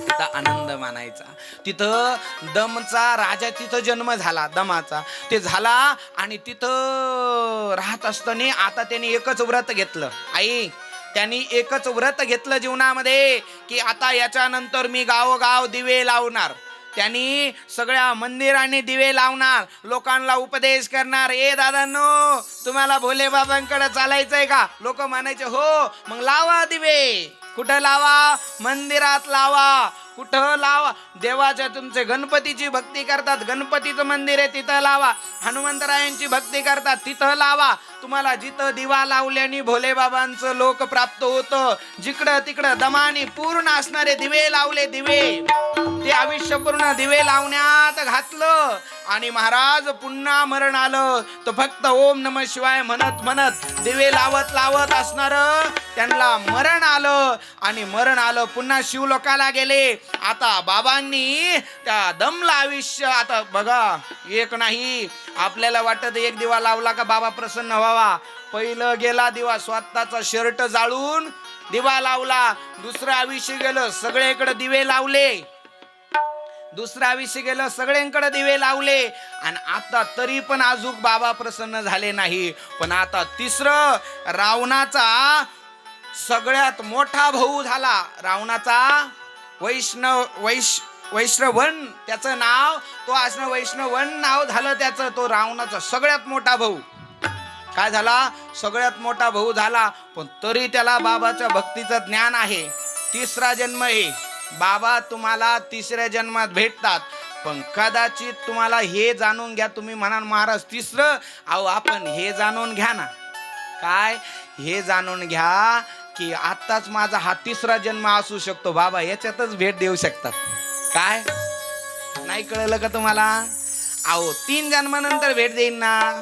तिथं आनंद मानायचा. तिथं दमचा राजा तिथं जन्म झाला, दमाचा ते झाला. आणि तिथं राहत असताना आता त्यांनी एकच व्रत घेतलं. आई, त्यांनी एकच व्रत घेतलं जीवनामध्ये की आता याच्यानंतर मी गावोगाव दिवे लावणार. त्यांनी सगळ्या मंदिरांनी दिवे लावणार, लोकांना उपदेश करणार. ए दादांनो, तुम्हाला भोले बाबांकडे चालायचंय का? लोक म्हणायचे हो. मग लावा दिवे. कुठं लावा? मंदिरात लावा. कुठं लावा? देवाच्या तुमचे गणपतीची भक्ती करतात, गणपतीचं मंदिर आहे तिथं लावा. हनुमंतरायांची भक्ती करतात तिथं लावा. तुम्हाला जिथं दिवा लावल्याने भोले बाबांचं लोक प्राप्त होतं, जिकडं तिकडं दमाने पूर्ण असणारे दिवे लावले. दिवे ते आयुष्य पूर्ण दिवे लावण्यात घातलं आणि महाराज पुन्हा मरण आलं तर फक्त ओम नमः शिवाय म्हणत म्हणत दिवे लावत लावत असणार त्यांना मरण आलं. आणि मरण आलं, पुन्हा शिवलोकाला गेले. आता बाबांनी त्या दमला आयुष्य, आता बघा, एक नाही, आपल्याला वाटत एक दिवा लावला का बाबा प्रसन्न व्हावा. पहिलं गेला दिवा, स्वतःचा शर्ट जाळून दिवा लावला. दुसरं आयुष्य गेलं, सगळीकडे दिवे लावले. दुसरं आयुष्य गेलं, सगळ्यांकडे दिवे लावले. आणि आता तरी पण अजून बाबा प्रसन्न झाले नाही. पण आता तिसरं, रावणाचा सगळ्यात मोठा भाऊ झाला. रावणाचा वैश्रवण त्याचं नाव, तो असणं वैष्णवन नाव झालं त्याचं. तो रावणाचा सगळ्यात मोठा भाऊ काय झाला? सगळ्यात मोठा भाऊ झाला. पण तरी त्याला बाबाच्या भक्तीचं ज्ञान आहे. तिसरा जन्म आहे. बाबा तुम्हाला तिसऱ्या जन्मात भेटतात. पण कदाचित तुम्हाला हे जाणून घ्या, तुम्ही म्हणाल महाराज तिसरं, अहो आपण हे जाणून घ्या ना. काय? हे जाणून घ्या की आत्ताच माझा हा तिसरा जन्म असू शकतो. बाबा याच्यातच भेट देऊ शकतात. काय? नाही कळलं का तुम्हाला? अहो 3 जन्मानंतर भेट देईन ना,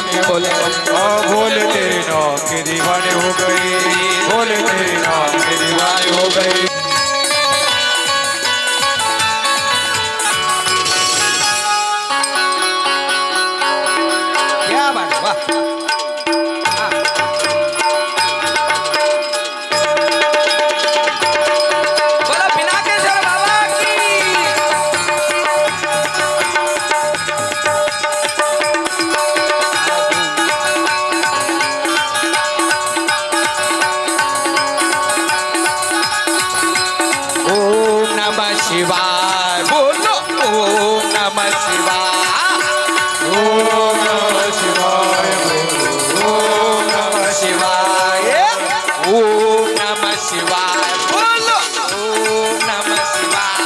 बम बोले बम भोले तेरे नाम के दीवाने हो गए भोले तेरे नाम के दीवाने हो गए क्या बात है, वाह. बोला पिनाकेश्वर बाबा की. ओम नमः शिवाय बोलो. ओम नमः शिवाय. ओम नमः शिवाय ओम नमः शिवाय. ओम नमः शिवाय बोलो. ओम नमः शिवाय.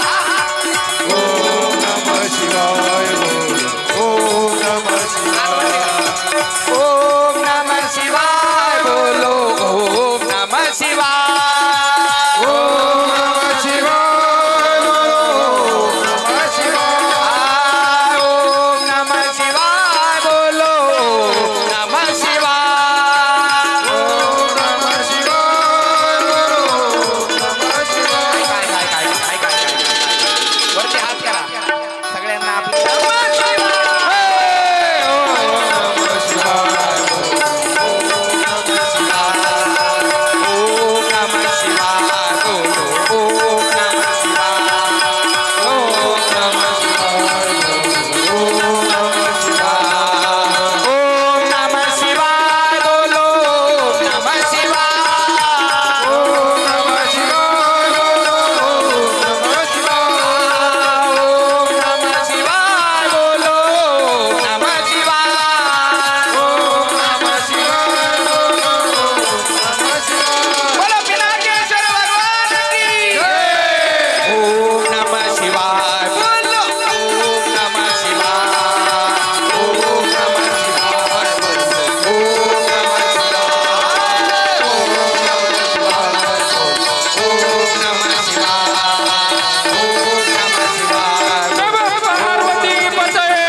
ओम नमः शिवाय ओम नमः शिवाय ओम नमः शिवाय बोलो. ओम नमः शिवाय. ओम नमः शिवाय ओम नमः शिवाय ओम नमः शिवाय बोलो. ओम नमः शिवाय. ओम नमः शिवाय ओम नमः शिवाय काय. वरती हात करा सगळ्यांना आपले नमः शिवाय. नमः शिवाय ओम नमः शिवाय बोलो. ओम नमः शिवाय. ओम नमः शिवाय ओम नमः शिवाय ओम नमः शिवाय बोलो. ओम नमः शिवाय. ओम नमः शिवाय ओम नमः शिवाय ओम नमः शिवाय बोलो. ओम नमः शिवाय. ओम नमः शिवाय नमः शिवाय बोलो पिनाकेश्वर भगवान की. ओम नमः शिवाय बोलो. ओम नमः शिवाय. ओम नमः शिवाय बोलो. ओम नमः शिवाय. ओम नमः शिवाय. ओम नमः शिवाय. नमः पार्वती पतये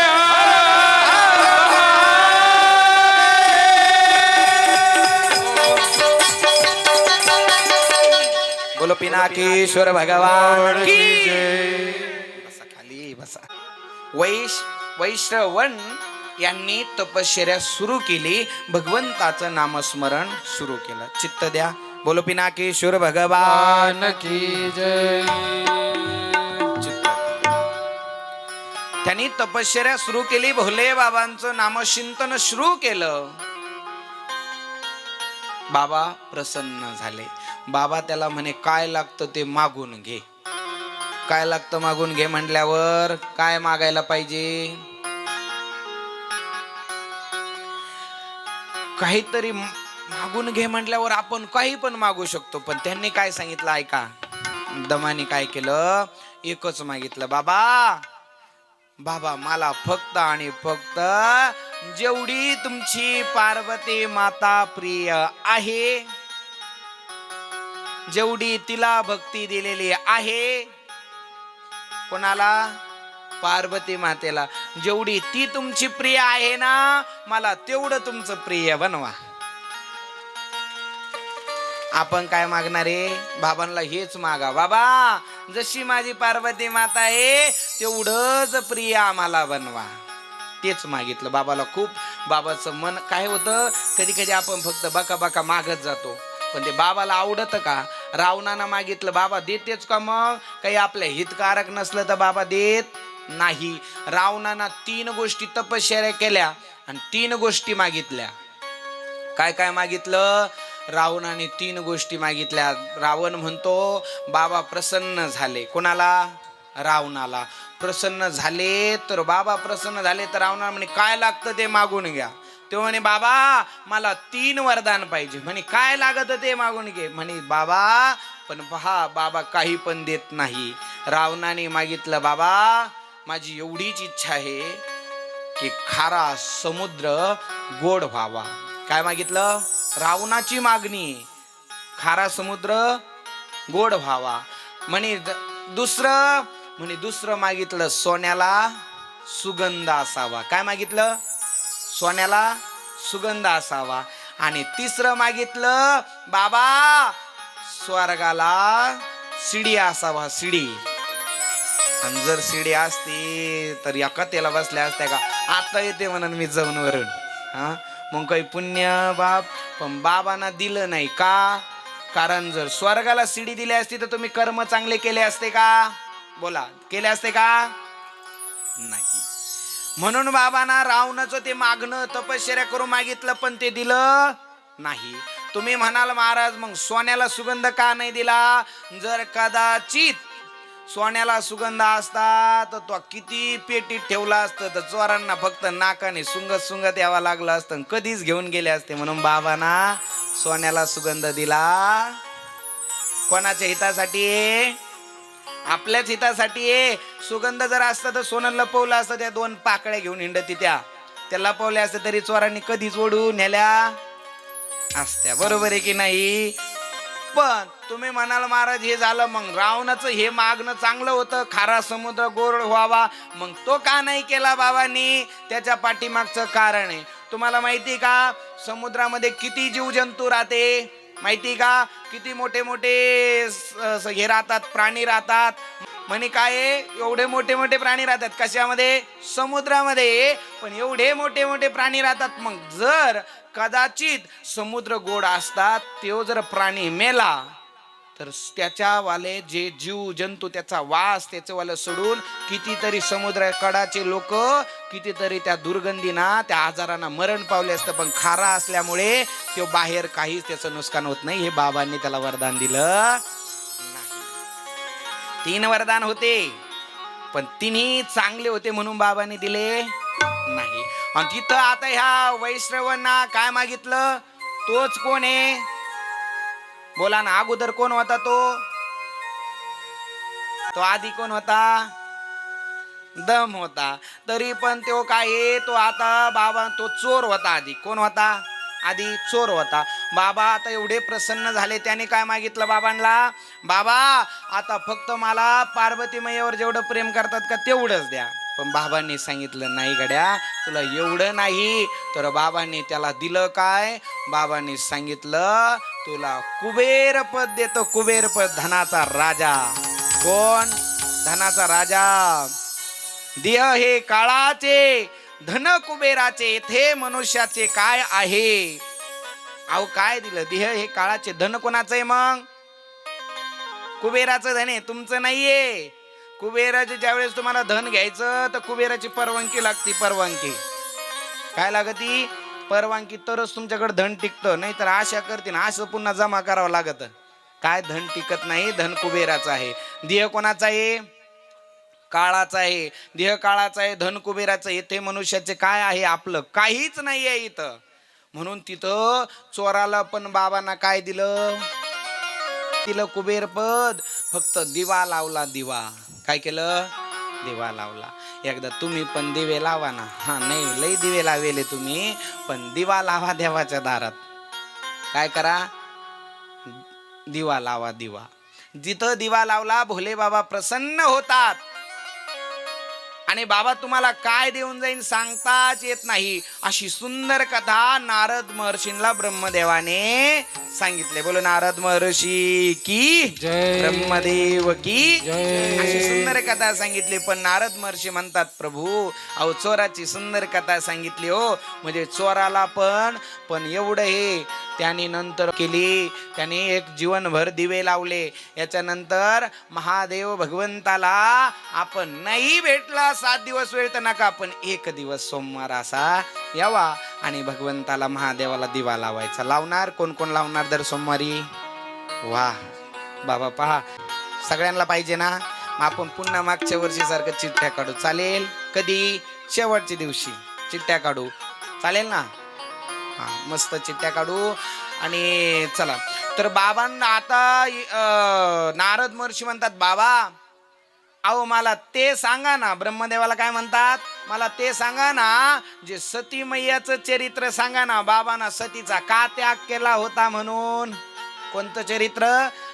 बोलो पिनाकेश्वर भगवान की. बसा खाली बसा. वैश्रवण यांनी तपश्चर्या सुरू केली. भगवंताचं नामस्मरण सुरू केलं. चित्त द्या. बोलो पिनाकेश्वर भगवान मान की जय चित्त. त्यांनी तपश्चर्या सुरू केली. भोले बाबांचं नामचिंतन सुरू केलं. बाबा प्रसन्न झाले. बाबा त्याला म्हणे काय लागतं ते मागून घे. काय लागतं मागून घे म्हटल्यावर काय मागायला पाहिजे. काहीतरी मागून घे म्हटल्यावर आपण काही पण मागू शकतो. पण त्यांनी काय सांगितलं ऐका. दमाने काय केलं. एकच मागितलं. बाबा बाबा मला फक्त आणि फक्त जेवढी तुमची पार्वती माता प्रिय आहे जेवढी तिला भक्ती दिलेली आहे. कोणाला. पार्वती मातेला. जेवढी ती तुमची प्रिय आहे ना मला तेवढं तुमचं प्रिय बनवा. आपण काय मागणार आहे. बाबांना हेच मागा. बाबा जशी माझी पार्वती माता आहे तेवढंच प्रिय आम्हाला बनवा. तेच मागितलं. बाबाला खूप. बाबाचं मन काय होतं. कधी कधी आपण फक्त बका बका मागत जातो. पण ते बाबाला आवडतं का. रावणानं मागितलं बाबा देतेच का. मग काही आपल्या हितकारक नसलं तर बाबा देत नाही. रावणानं 3 गोष्टी तपश्चर्या केल्या आणि 3 गोष्टी मागितल्या. काय काय मागितलं. रावणाने 3 गोष्टी मागितल्या. रावण म्हणतो बाबा प्रसन्न झाले. कोणाला. रावणाला. प्रसन्न झाले तर बाबा प्रसन्न झाले तर रावणा म्हणे काय लागतं ते मागून घ्या. तो म्हणे बाबा मला 3 वरदान पाहिजे. म्हणे काय लागत ते मागून घे. म्हणे बाबा पण पहा बाबा काही पण देत नाही. रावणाने मागितलं बाबा माझी एवढीच इच्छा आहे की खारा समुद्र गोड व्हावा. काय मागितलं. रावणाची मागणी. खारा समुद्र गोड व्हावा. म्हणे दुसरं मागितलं सोन्याला सुगंध असावा. काय मागितलं. सोन्याला सुगंध असावा. आणि तिसरं मागितलं बाबा स्वर्गाला शिडी असावा, शिडी. आणि जर शिडी असती तर या कथेला बसल्या असत्या का, आता येते म्हणून मी जाऊन वरून. हा मग काही पुण्य बाप. पण बाबांना दिलं नाही का? कारण जर स्वर्गाला शिडी दिली असती तर तुम्ही कर्म चांगले केले असते का? बोला, केले असते का? नाही. म्हणून बाबांना रावणाचं ते मागणं तपश्चर्या करून मागितलं पण ते दिलं नाही. तुम्ही म्हणाल महाराज मग सोन्याला सुगंध का नाही दिला? जर कदाचित सोन्याला सुगंध असता तर तो किती पेटीत ठेवला असतं तर चोरांना फक्त नाकाने सुंगत सुंगत यावं लागलं असतं, कधीच घेऊन गेले असते. म्हणून बाबांना सोन्याला सुगंध दिला. कोणाच्या हितासाठी? आपल्याच हितासाठी. सुगंध जर असता तर सोनं लपवलं असतं. त्या 2 पाकळ्या घेऊन हिंडती त्या लपवल्या असत्या तरी चोरांनी कधीच ओढून नेल्या असत्या. बरोबर आहे की नाही? पण तुम्ही म्हणाल महाराज हे झालं, मग रावणाचं हे मागणं चांगलं होतं, खारा समुद्र गोड व्हावा, मग तो का नाही केला बाबांनी? त्याच्या पाठीमागचं कारण आहे. तुम्हाला माहिती का समुद्रामध्ये किती जीवजंतू राहते? माहिती का? किती मोठे मोठे हे राहतात, प्राणी राहतात. म्हणे काय एवढे मोठे मोठे प्राणी राहतात कशामध्ये? समुद्रामध्ये. पण एवढे मोठे मोठे प्राणी राहतात. मग जर कदाचित समुद्र गोड असतात, तो जर प्राणी मेला तर त्याच्यावाले जे जीव जंतू त्याचा वास त्याच्यावालं सोडून कितीतरी समुद्र कडाचे लोक कितीतरी त्या दुर्गंधीना त्या आजारांना मरण पावले असतं. पण खारा असल्यामुळे तो बाहेर काहीच त्याचं नुकसान होत नाही. हे बाबांनी त्याला वरदान दिलं नाही. 3 वरदान होते पण 3ही चांगले होते म्हणून बाबांनी दिले नाही. आणि तिथं आता ह्या वैश्रवांना काय मागितलं? तोच कोण आहे? बोला ना. अगोदर कोण होता तो आधी कोण होता? दम होता. तरी पण तो काय तो आता बाबा तो चोर होता. आधी कोण होता? आधी चोर होता. बाबा आता एवढे प्रसन्न झाले, त्याने काय मागितलं बाबांना? बाबा आता फक्त मला पार्वती मैयावर जेवढं प्रेम करतात का तेवढंच द्या. पण बाबांनी सांगितलं नाही गड्या, तुला एवढं नाही. तर बाबांनी त्याला दिलं काय? बाबांनी सांगितलं तुला कुबेर पद देतो. कुबेर पद, धनाचा राजा. कोण? धनाचा राजा. देह हे काळाचे, धन कुबेराचे, येथे मनुष्याचे काय आहे? अहो काय दिलं? देह हे काळाचे, धन कोणाचं आहे? मग कुबेराचं धन आहे, तुमचं नाहीये. कुबेराचे ज्यावेळेस तुम्हाला धन घ्यायचं तर कुबेराची परवानगी लागते. परवानगी काय लागती? परवानगी, तरच तुमच्याकडे धन टिकतं. नाही तर आशा करते ना असं पुन्हा जमा करावं लागत. काय धन टिकत नाही. धन कुबेराचं आहे. देह कोणाचा आहे? काळाचा आहे. देह काळाचा आहे, धन कुबेराचं. येथे मनुष्याचे काय आहे? आपलं काहीच नाही आहे इथं. म्हणून तिथं चोराला पण बाबांना काय दिलं? कुबेर पद. फक्त दिवा लावला. दिवा काय केलं? दिवा लावला. एकदा तुम्ही पण दिवे लावा ना. हा नाही लई दिवे लावेले तुम्ही, पण दिवा लावा देवाच्या दारात. काय करा? दिवा लावा. दिवा जिथं दिवा लावला भोले बाबा प्रसन्न होतात. आणि बाबा तुम्हाला काय देऊन जाईन सांगताच येत नाही. अशी सुंदर कथा नारद महर्षींना ब्रह्मदेवाने सांगितले. बोलो नारद महर्षी की जय. ब्रह्मदेव की जय. अशी सुंदर कथा सांगितली. पण नारद महर्षी म्हणतात प्रभू अहो चोराची सुंदर कथा सांगितली हो, म्हणजे चोराला पण एवढं हे त्याने नंतर केली. त्याने एक जीवनभर दिवे लावले. याच्यानंतर महादेव भगवंताला आपण नाही भेटला 7 दिवस वेळ तर नका, पण 1 दिवस सोमवार असा यावा आणि भगवंताला महादेवाला दिवा लावायचा. लावणार कोण कोण लावणार दर सोमवारी? वा बाबा पहा सगळ्यांना पाहिजे ना. मग आपण पुन्हा मागच्या वर्षी सारखं चिठ्ठ्या काढू. चालेल? कधी? शेवटच्या दिवशी चिठ्ठ्या काढू. चालेल ना? हा मस्त चिठ्ठ्या काढू. आणि चला तर बाबांना आता नारद महर्षी म्हणतात बाबा अहो मला ते सांगा ना. ब्रह्मदेवाला काय म्हणतात? मला ते सांगा ना, जे सती मैयाचं चरित्र सांगा ना. बाबांना सतीचा का त्याग केला होता म्हणून. कोणतं चरित्र?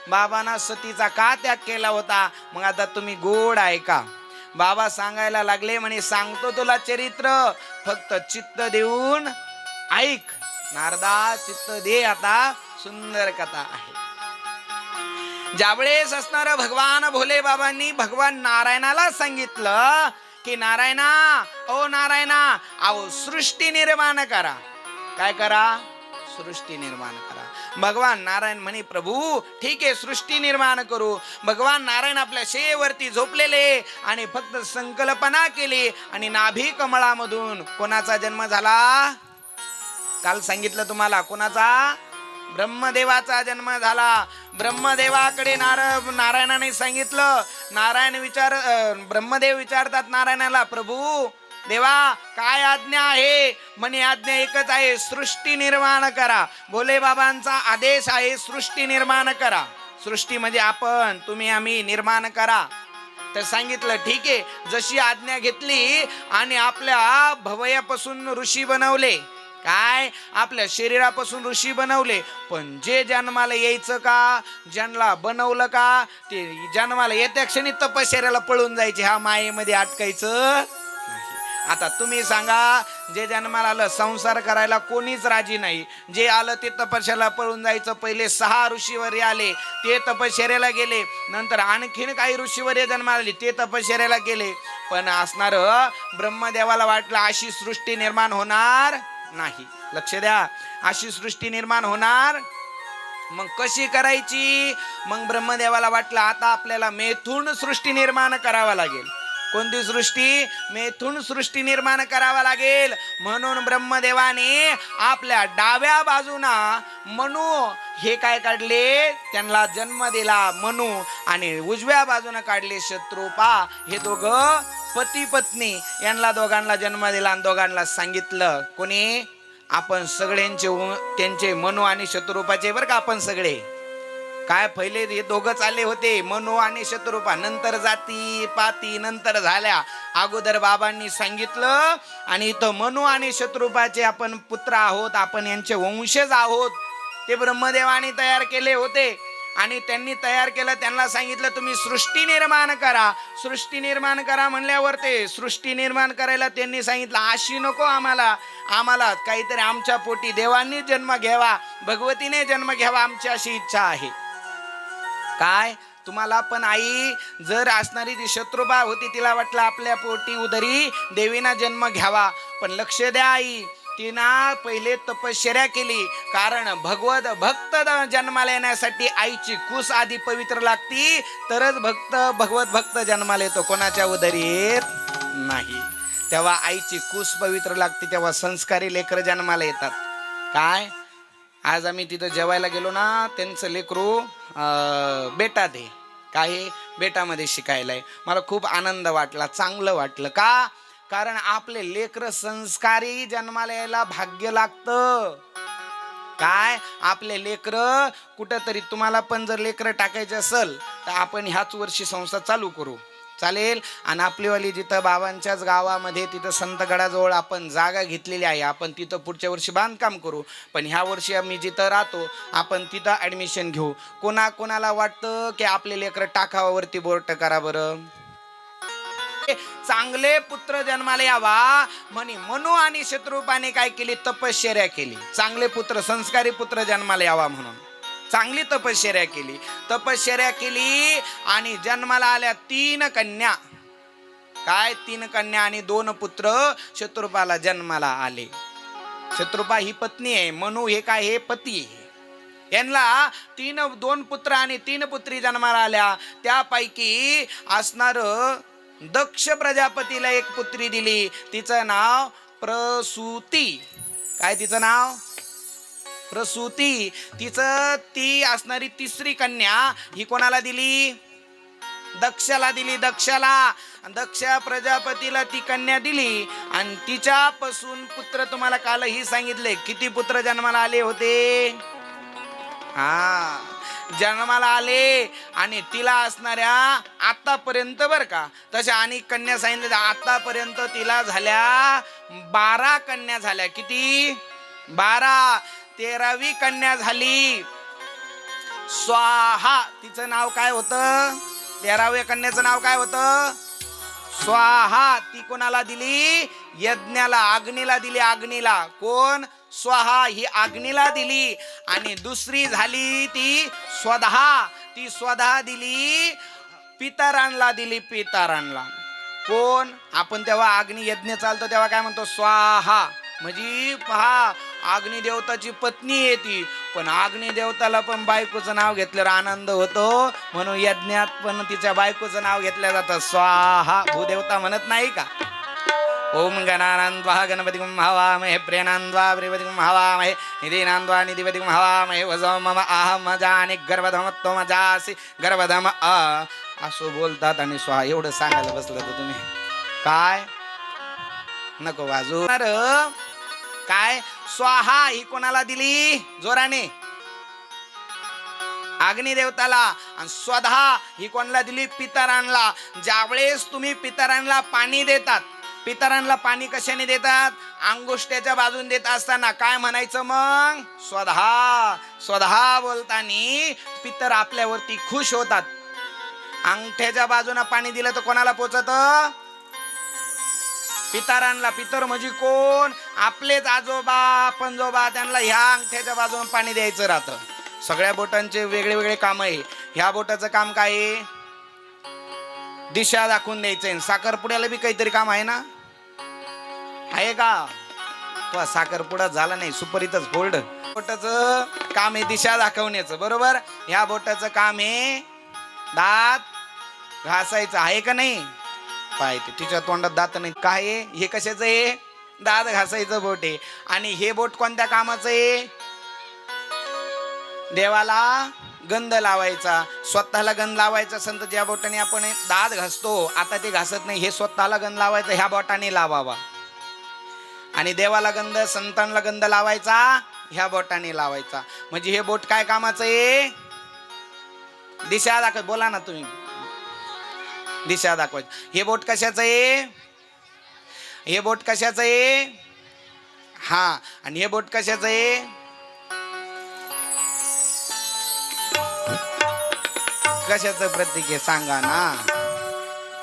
बाबांना सतीचा का त्याग केला होता. मग आता तुम्ही गोड ऐका. बाबा सांगायला लागले म्हणे सांगतो तुला चरित्र, फक्त चित्त देऊन ऐक नारदा चित्त दे आता सुंदर कथा आहे. ज्यावेळेस असणार भगवान भोले बाबांनी भगवान नारायणाला सांगितलं की नारायणा, ओ नारायणा, अहो सृष्टी निर्माण करा. काय करा? सृष्टी निर्माण करा. भगवान नारायण म्हणे प्रभू ठीक आहे सृष्टी निर्माण करू. भगवान नारायण आपल्या शय्येवरती झोपलेले आणि फक्त संकल्पना केली आणि नाभी कमळामधून कोणाचा जन्म झाला? काल सांगितलं तुम्हाला कोणाचा? ब्रह्मदेवाचा जन्म झाला. ब्रह्मदेवाकडे नारायणाने सांगितलं. ब्रह्मदेव विचारतात नारायणाला, प्रभू देवा काय आज्ञा आहे? म्हणे आज्ञा एकच आहे, सृष्टी निर्माण करा. भोले बाबांचा आदेश आहे सृष्टी निर्माण करा. सृष्टी म्हणजे आपण, तुम्ही, आम्ही निर्माण करा. तर सांगितलं ठीक आहे. जशी आज्ञा घेतली आणि आपल्या भवयापासून ऋषी बनवले. काय? आपल्या शरीरापासून ऋषी बनवले. पण जे जन्माला यायचं का, ज्यांना बनवलं का, ते जन्माला येत्या क्षणी तपश्चर्याला पळून जायचे. हा मायेमध्ये अटकायचं नाही. आता तुम्ही सांगा, जे जन्माला आलं संसार करायला कोणीच राजी नाही. जे आलं ते तपश्चर्याला पळून जायचं. पहिले 6 ऋषीवर्य आले, ते तपश्चर्याला गेले. नंतर आणखीन काही ऋषीवर्य जन्माला आले, ते तपश्चर्याला गेले. पण असणार ब्रह्मदेवाला वाटलं अशी सृष्टी निर्माण होणार नाही. लक्ष द्या, अशी सृष्टी निर्माण होणार. मग कशी करायची? मग ब्रह्मदेवाला वाटलं आता आपल्याला मेथून सृष्टी निर्माण करावा लागेल. कोणती सृष्टी? मेथून सृष्टी निर्माण करावा लागेल. म्हणून ब्रह्मदेवाने आपल्या डाव्या बाजूना मनु हे काय काढले? त्यांना जन्म दिला मनु. आणि उजव्या बाजूने काढले शत्रुपा. हे दोघं पती पत्नी. यांना दोघांना जन्म दिला आणि दोघांना सांगितलं कोणी? आपण सगळ्यांचे, त्यांचे मनु आणि शत्रुपाचे बरं का आपण सगळे. काय पहिले हे दोघंच आले होते, मनु आणि शत्रुपा. नंतर जाती पाती नंतर झाल्या. अगोदर बाबांनी सांगितलं आणि इथं मनु आणि शत्रुपाचे आपण पुत्र आहोत, आपण यांचे वंशज आहोत. ते ब्रह्मदेवाने तयार केले होते आणि त्यांनी तयार केलं. त्यांना सांगितलं तुम्ही सृष्टी निर्माण करा. सृष्टी निर्माण करा म्हणल्यावर ते सृष्टी निर्माण करायला त्यांनी सांगितलं अशी नको आम्हाला, आम्हाला काहीतरी आमच्या पोटी देवांनी जन्म घ्यावा, भगवतीने जन्म घ्यावा, आमची अशी इच्छा आहे. काय? तुम्हाला पण आई जर असणारी जी शत्रुबा होती तिला वाटलं आपल्या पोटी उदरी देवीना जन्म घ्यावा. पण लक्ष द्या आई, तिनं पहिले तपश्चर्या केली. कारण भक्त जन्माला येण्यासाठी आईची कुस आधी पवित्र लागती, तरच भगवत भक्त जन्माला येतो, कोणाच्या उदरी येत नाही. तेव्हा आईची कुस पवित्र लागते, तेव्हा संस्कारी लेकर जन्माला येतात. काय? आज आम्ही तिथं जेवायला गेलो ना, त्यांचं लेकरू बेटा दे काही बेटामध्ये शिकायला आहे. मला खूप आनंद वाटला, चांगलं वाटलं. का? कारण आपले लेकर संस्कारी जन्माला यायला भाग्य लागतं. काय? आपले लेकर कुठंतरी, तुम्हाला पण जर लेकर टाकायचे असेल तर आपण ह्याच वर्षी संस्था चालू करू, चालेल. आणि आपलीवाली जिथं बाबांच्याच गावामध्ये तिथं संतगडाजवळ आपण जागा घेतलेली आहे, आपण तिथं पुढच्या वर्षी बांधकाम करू. पण ह्या वर्षी आम्ही जिथं राहतो आपण तिथं ॲडमिशन घेऊ. कोणाला वाटतं की आपले लेकर टाकावावरती बोर्ड करा बरं, चांगले पुत्र जन्माला यावा म्हणे मनु आणि शत्रुपाने काय केली? तपश्चर्या केली. चांगले पुत्र, संस्कारी पुत्र जन्माला यावा म्हणून चांगली तपश्चर्या केली. तपश्चर्या केली आणि जन्माला आल्या 3 कन्या. काय? 3 कन्या आणि 2 पुत्र शत्रुपाला जन्माला आले. शत्रुपा ही पत्नी आहे, मनु हे काय? हे पती आहे. यांना 2 पुत्र आणि 3 पुत्री जन्माला आल्या. त्यापैकी असणार दक्ष प्रजापतीला एक पुत्री दिली, तिचं नाव प्रसूती. काय तिचं नाव? प्रसूती. ती असणारी 3री कन्या ही कोणाला दिली? दक्षाला दिली. दक्ष प्रजापतीला ती कन्या दिली आणि तिच्यापासून पुत्र, तुम्हाला कालही सांगितले किती पुत्र जन्माला आले होते. जन्माला आले. आणि तिला असणाऱ्या आतापर्यंत बर का, तशा अनेक कन्या सांगितल्या, आतापर्यंत तिला झाल्या 12 कन्या झाल्या. किती? 12. 13वी कन्या झाली स्वाहा. तिचं नाव काय होतं? 13व्या कन्याचं नाव काय होतं? स्वाहा. ती कोणाला दिली? यज्ञाला, अग्नीला दिली. अग्नीला. कोण? स्वाहा ही अग्नीला दिली आणि दुसरी झाली ती स्वधा. ती स्वधा दिली पितरांना दिली. पितरांना कोण? आपण तेव्हा अग्नी यज्ञ चालतो तेव्हा काय म्हणतो? स्वाहा. म्हणजे पहा, अग्निदेवताची पत्नी येते, पण अग्निदेवताला पण बायकोचं नाव घेतल्यावर आनंद होतो, म्हणून यज्ञात पण तिच्या बायकोचं नाव घेतलं जातं स्वाहा. भूदेवता म्हणत नाही का? ओम गणानान्वा गणपतिं हवामहे प्रेणान्वा प्रेपतिं हवामहे निधीनान्वा निधिपतिं हवामहे वजो मम अहम जानि गर्भधमत्वम जासि गर्भधम असं बोलतात आणि स्वाहा एवढं सांगायला बसलं तर तुम्ही काय नको वाजू. काय स्वाहा ही कोणाला दिली? जोराने अग्निदेवताला. आणि स्वधा ही कोणाला दिली? पितरांना. ज्यावेळेस तुम्ही पितरांना पाणी देतात, पितरांना पाणी कशाने देतात? अंगुष्ट्याच्या बाजून देत असताना काय म्हणायचं मग? स्वधा. स्वधा बोलतानी पितर आपल्यावरती खुश होतात. अंगठ्याच्या बाजूने पाणी दिलं तर कोणाला पोचत? पितरांना. पितर म्हणजे कोण? आपलेच आजोबा पंजोबा, त्यांना ह्या अंगठ्याच्या बाजूने पाणी द्यायचं राहतं. सगळ्या बोटांचे वेगळे वेगळे काम आहे. ह्या बोटाचं काम काय आहे? दिशा दाखवून द्यायचंय. साखरपुड्याला बी काहीतरी काम आहे ना? आहे का? तो साखरपुडा झाला नाही, सुपरीतच फोल्ड. बोटाचं काम आहे दिशा दाखवण्याचं, बरोबर. ह्या बोटाचं काम आहे दात घासायचं, आहे का नाही? पाय तिच्या तोंडात दात नाही. काय आहे हे? कशाचं आहे? दात घासायचं बोट आहे. आणि हे बोट कोणत्या कामाचं आहे? देवाला गंध लावायचा. स्वतःला गंध लावायचा. संत ज्या बोटाने आपण दात घासतो, आता ते घासत नाही, हे स्वतःला गंध लावायचा ह्या बोटाने लावावा. आणि देवाला गंध, संतांना गंध लावायचा ह्या बोटाने लावायचा. म्हणजे हे बोट काय कामाचं आहे? दिशा दाखव. बोला ना तुम्ही. दिशा दाखवायची. हे बोट कशाचं आहे? हे बोट कशाचं आहे? हा. आणि हे बोट कशाचं आहे? कशाचं प्रतीक आहे सांगा ना?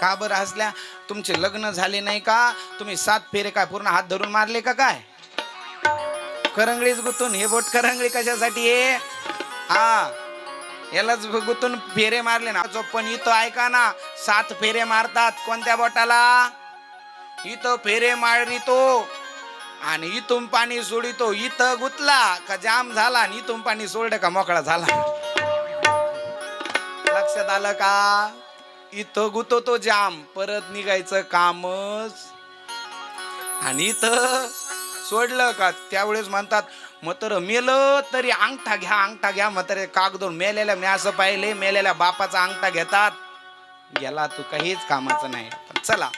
का बरं हसल्या? तुमचे लग्न झाले नाही का? तुम्ही 7 फेरे काय पूर्ण हात धरून मारले का काय? करंगळीच गुतून. हे बोट करंगळी कशासाठी आहे? हा, यालाच गुतून फेरे मारले ना. पण इथं ऐका ना, 7 फेरे मारतात. कोणत्या बोटाला? इथं फेरे मारितो आणि इथून पाणी सोडितो. इथं गुतला का जाम झाला, आणि इथून पाणी सोडलं का मोकळा झाला. लक्षात आलं का? इथं गुतो तो जाम, परत निघायचं कामच. आणि इथं सोडलं का त्यावेळेस म्हणतात म्हातार मेलं तरी अंगठा घ्या, अंगठा घ्या. म्हातारे कागदोर मेलेल्या, मी असं पाहिले, मेलेल्या बापाचा अंगठा घेतात. गेला तू, काहीच कामाचं नाही. चला,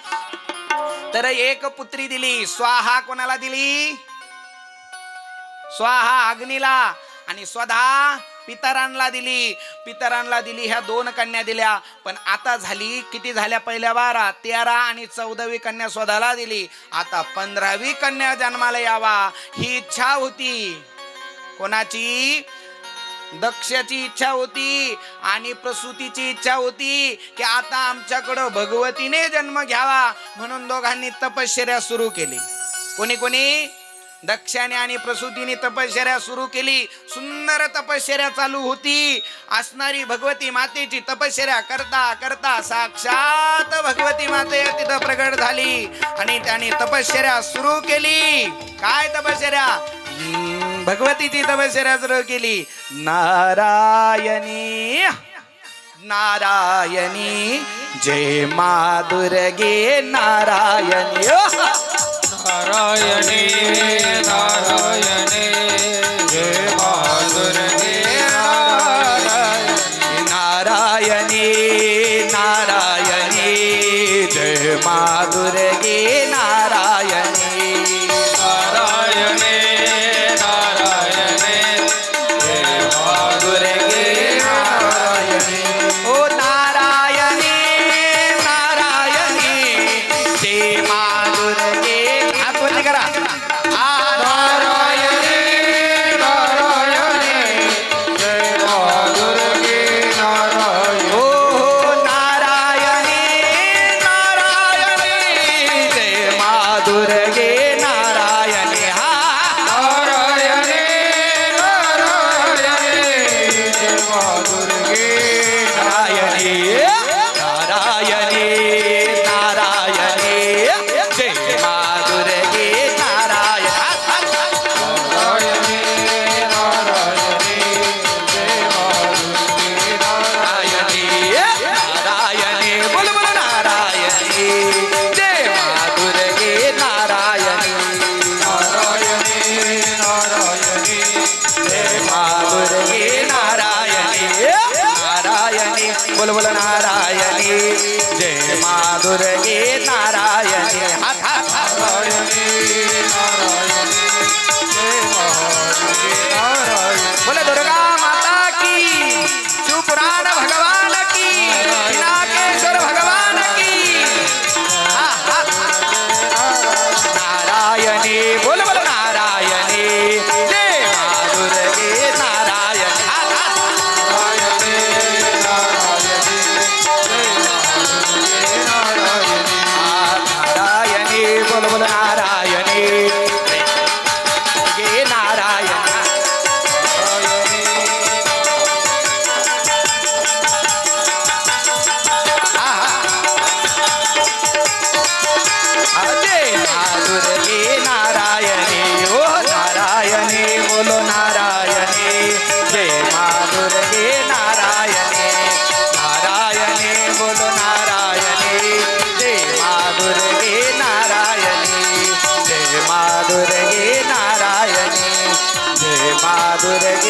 तर एक पुत्री दिली. स्वाहा कोणाला दिली? स्वाहा अग्नीला. आणि स्वधा पितरांना दिली. पितरांना दिली. ह्या 2 कन्या दिल्या. पण आता झाली किती झाल्या? पहिल्या 12, 13 आणि 14वी कन्या स्वधाला दिली. आता 15वी कन्या जन्माला यावा ही इच्छा होती. कोणाची? दक्षाची इच्छा होती आणि प्रसूतीची इच्छा होती की आता आमच्याकडं भगवतीने जन्म घ्यावा. म्हणून दोघांनी तपश्चर्या सुरू केली. कोणी कोणी? दक्षाने आणि प्रसूतीने तपश्चर्या सुरू केली. सुंदर तपश्चर्या चालू होती. असणारी भगवती मातेची तपश्चर्या करता करता साक्षात भगवती माते तिथं प्रगट झाली आणि त्याने तपश्चर्या सुरू केली. काय तपश्चर्या? भगवतीची तपश्चर्या सुरू केली. नारायणी नारायणी जय मा दुर्गे नारायणी. नारायणी नारायणी जय मा दुर्गे नारायणी. नारायणी नारायणी जय मा दुर्गे नारायणी. नारायणी नारायणी जय मा दुर्गे नारायणी. ओ नारायणी नारायणी जय मा दुर्गे. हात वरती करा. नारायणी नारायणी जय मा दुर्गे नारायणी. ओ नारायणी नारायणी जय मा दुर्गे नारायणी. हा जय मा दुर्गे नारायणी नारायणी नारायणी जय मा दुर्गे नारायणी नारायणी बोल बोल नारायणी जय मा दुर्गे नारायणी हात हात हात नारायणी नारायणी जय महाराजे नारायण बोले दुर्गा माता की शिवपुराण भगवान की पिनाकेश्वर भगवान की हा, हा, हा. नारायणी बोल बोल नारायणी जय मा दुर्गे नारायणी हात हात नारायणी नारायणी जय महाराजे नारायणी नारायणी बोल बोल नारायणी गे नारायण जय दुर्गे नारायणी ओ नारायणी बोलो नारायणी जय मा दुर्गे नारायणी नारायणी बोलो नारायणी जय मा दुर्गे नारायणी जय मा दुर्गे नारायणी जय मा दुर्गे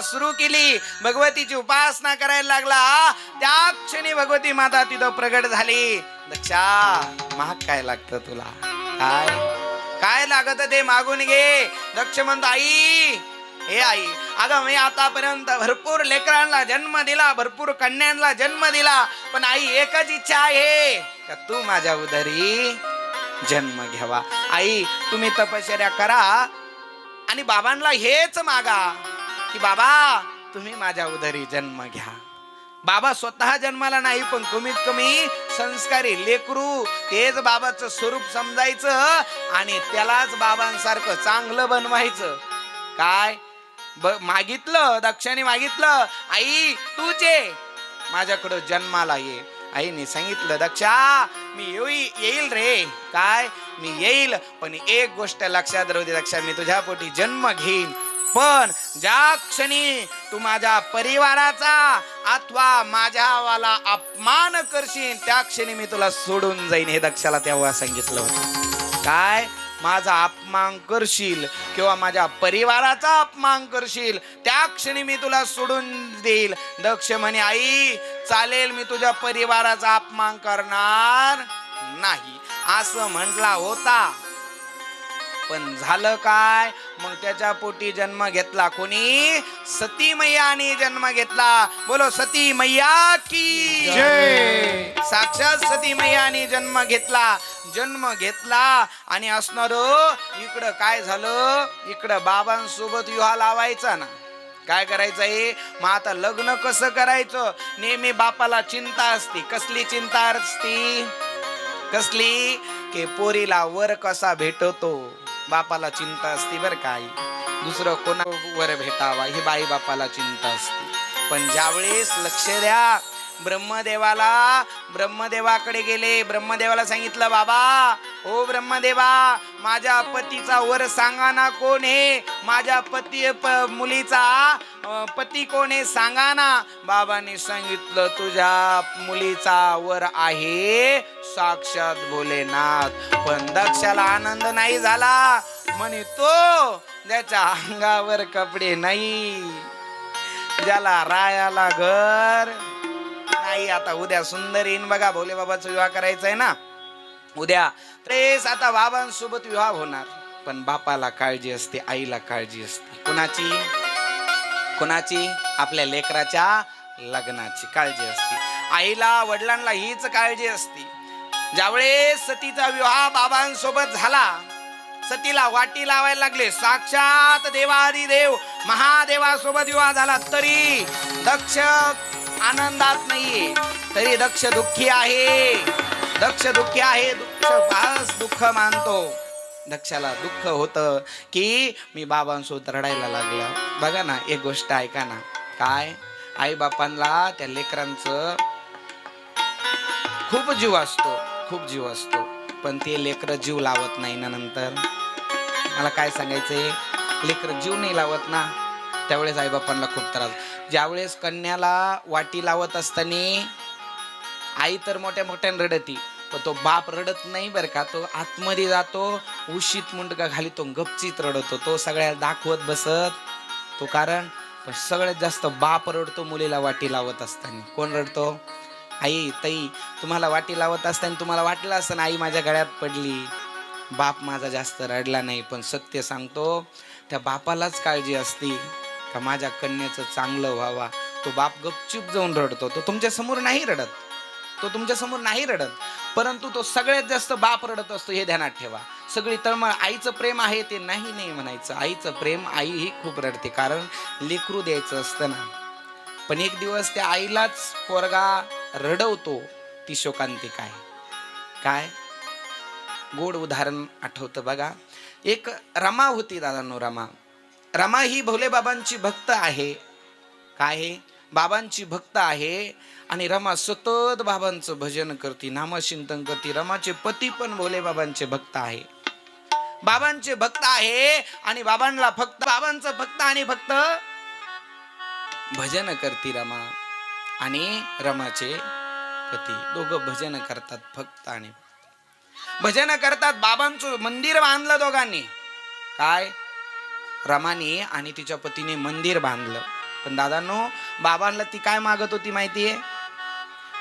सुरू केली भगवतीची उपासना करायला लागला त्या क्षणी भगवती माता तिथं प्रगट झाली दक्षा महाग काय लागतं तुला काय काय लागत ते मागून घे दक्ष म्हणतो आई हे आई अगं मी आतापर्यंत भरपूर लेकरांना जन्म दिला भरपूर कन्यांना जन्म दिला पण आई एकच इच्छा आहे का तू माझ्या उदरी जन्म घ्यावा आई तुम्ही तपश्चर्या करा आणि बाबांना हेच मागा की बाबा तुम्ही माझ्या उदरी जन्म घ्या बाबा स्वतः जन्माला नाही पण कमीत कमी संस्कारी लेकरू तेच बाबाचं स्वरूप समजायचं आणि त्यालाच बाबांसारखं चांगलं बनवायचं काय मागितलं दक्षाने मागितलं आई तूच ये माझ्याकडं जन्माला ये आईने सांगितलं दक्षा मी येईल रे काय मी येईल पण एक गोष्ट लक्षात राहू दे दक्षा मी तुझ्या पोटी जन्म घेईन पण ज्या क्षणी तू माझ्या परिवाराचा अथवा माझ्यावाला अपमान करशील त्या क्षणी मी तुला सोडून जाईन हे दक्षाला तेव्हा सांगितलं होतं काय माझा अपमान करशील किंवा माझ्या परिवाराचा अपमान करशील त्या क्षणी मी तुला सोडून देईल दक्ष म्हणे आई चालेल मी तुझ्या परिवाराचा अपमान करणार नाही असं म्हटला होता पण झालं काय मग त्याच्या पोटी जन्म घेतला कोणी सती मैयाने जन्म घेतला बोलो सती मैया की जय साक्षात सती मैयाने जन्म घेतला आणि असणार इकडं काय झालं इकडं बाबांसोबत विवाह लावायचा ना काय करायचंय मग आता लग्न कसं करायचं नेहमी बापाला चिंता असती कसली चिंता असती कसली की पोरीला वर कसा भेटतो बापाला चिंता असती बर काय दुसरं कोणा वर भेटावा ही बाई बापाला चिंता असते पण ज्यावेळेस लक्ष द्या ब्रह्मदेवाकडे गेले ब्रह्मदेवाला सांगितलं बाबा ओ ब्रह्मदेवा माझ्या पतीचा वर सांगा ना कोण आहे माझ्या मुलीचा पती कोण आहे सांगा ना बाबांनी सांगितलं तुझ्या मुलीचा वर आहे साक्षात भोलेनाथ पण दक्षाला आनंद नाही झाला म्हणे तो ज्याच्या अंगावर कपडे नाही ज्याला रायाला घर नाही आता उद्या सुंदर येईन बघा भोले बाबाचा विवाह करायचा आहे ना उद्या तेच आता बाबांसोबत विवाह होणार पण बापाला काळजी असते आईला काळजी असते कुणाची आपल्या लेकराच्या लग्नाची काळजी असते आईला वडिलांना हीच काळजी असते ज्यावेळेस सतीचा विवाह बाबांसोबत झाला सतीला वाटी लावायला लागले साक्षात देवादिदेव महादेवासोबत विवाह झाला तरी दक्ष आनंदात नाहीये तरी दक्ष दुःखी आहे दुःख फास दुःख मानतो दक्षाला दुःख होतं की मी बाबांसोबत रडायला लागला बघा ना एक गोष्ट ऐका ना काय आई बापांना त्या लेकरांचं खूप जीव असतो पण ते लेकर जीव लावत नाही ना नंतर मला काय सांगायचंय लेकर जीव नाही लावत ना त्यावेळेस आई बापांना खूप त्रास ज्यावेळेस कन्याला वाटी लावत असताना आई तर मोठ्या मोठ्याने रडती, पण तो बाप रडत नाही बरं का. तो आतमध्ये जातो, उशीत मुंडका घाली तो गपचीत रडतो. तो सगळ्याला दाखवत बसत तो कारण, पण सगळ्यात जास्त बाप रडतो मुलीला वाटी लावत असताना. कोण रडतो? आई, ताई, तुम्हाला वाटी लावत असताना तुम्हाला वाटलं असतं आई माझ्या गळ्यात पडली. बाप माझा जास्त रडला नाही, पण सत्य सांगतो त्या बापालाच काळजी असती का माझ्या कन्याचं चांगलं व्हावा. तो बाप गपचूप जाऊन रडतो. तो तुमच्या समोर नाही रडत, तो तुमच्या समोर नाही रडत, परंतु तो सगळ्यात जास्त बाप रडत असतो, हे ध्यानात ठेवा. सगळी तळमळ आईचं प्रेम आहे ते नाही म्हणायचं. आईचं प्रेम आई ही खूप रडते, कारण लेकरू द्यायचं असतं ना. पण एक दिवस त्या आईलाच पोरगा रडवतो, ती शोकांतिका आहे. काय गोड उदाहरण आठवतं बघा. एक रमा होती दादांनो. रमा ही भोले बाबांची भक्त आहे. काय आहे? बाबांची भक्त आहे. आणि रमा सतत बाबांचं भजन करते, नामचिंतन करते. रमाचे पती पण भोले बाबांचे भक्त आहे, बाबांचे भक्त आहे. आणि बाबांना फक्त बाबांचं भक्त आणि भक्त भजन करते रमा आणि रमाचे पती दोघं भजन करतात. भक्त आणि भजन करतात. बाबांचं मंदिर बांधलं दोघांनी. काय? रमाने आणि तिच्या पतीने मंदिर बांधलं. पण दादांनो, बाबांना ती काय मागत होती माहितीये?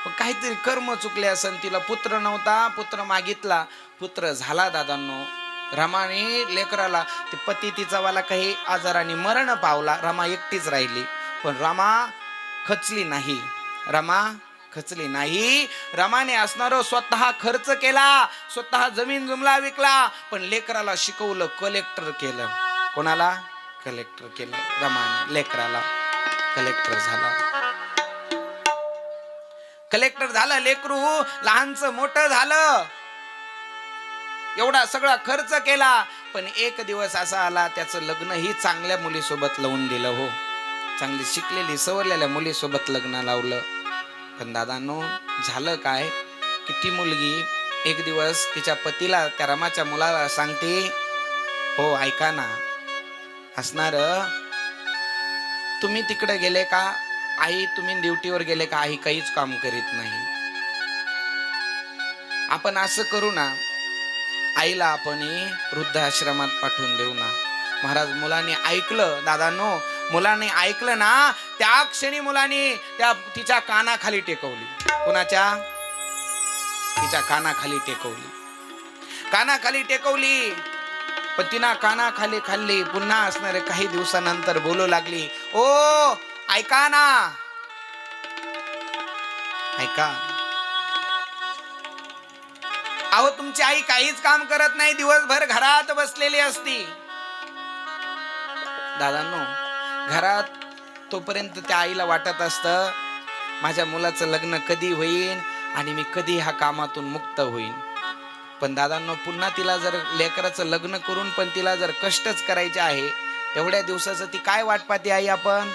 पण काहीतरी कर्म चुकले असन. तिला पुत्र नव्हता, पुत्र मागितला, पुत्र झाला दादांनो. रमाने लेकराला, ते पती तिचा वाला काही आजाराने मरण पावला. रमा एकटीच राहिली. पण रमा खचली नाही. रमा खचली नाही. रमाने असणारं स्वतः खर्च केला, स्वतः जमीन जुमला विकला, पण लेकराला शिकवलं, कलेक्टर केलं. कोणाला? कलेक्टर केलं. रमाने लेकराला कलेक्टर झाला. कलेक्टर झालं लेकरू, लहानचं मोठं झालं. एवढा सगळा खर्च केला, पण एक दिवस असा आला त्याचं लग्न ही चांगल्या मुलीसोबत लावून दिलं. हो, चांगली शिकलेली सवरलेल्या मुलीसोबत लग्न लावलं. पण दादांनो, झालं काय की ती मुलगी एक दिवस तिच्या पतीला, त्या रमाच्या मुलाला सांगते, हो ऐका ना, असणार तुम्ही तिकडे गेले का आई, तुम्ही ड्युटीवर गेले का आई काहीच काम करीत नाही. आपण असं करू ना, आईला आपण वृद्धाश्रमात पाठवून देऊ ना. महाराज, मुलाने ऐकलं दादांनो, मुलाने ऐकलं ना, त्या क्षणी मुलाने त्या तिच्या कानाखाली टेकवली. कोणाच्या? तिच्या कानाखाली टेकवली. कानाखाली टेकवली. पण तिना कानाखाली खाल्ली. पुन्हा असणारे काही दिवसानंतर बोलू लागली, ओ ऐका ना, ऐका, अहो तुमची आई काहीच काम करत नाही, दिवसभर घरात बसलेली असती. दादांनो, घरात तोपर्यंत त्या आईला वाटत असतं माझ्या मुलाचं लग्न कधी होईल आणि मी कधी ह्या कामातून मुक्त होईन. पण दादांनो, पुन्हा तिला जर लेकराचं लग्न करून पण तिला जर कष्टच करायचे आहे, एवढ्या दिवसाचं ती काय वाट पाहते आई? आपण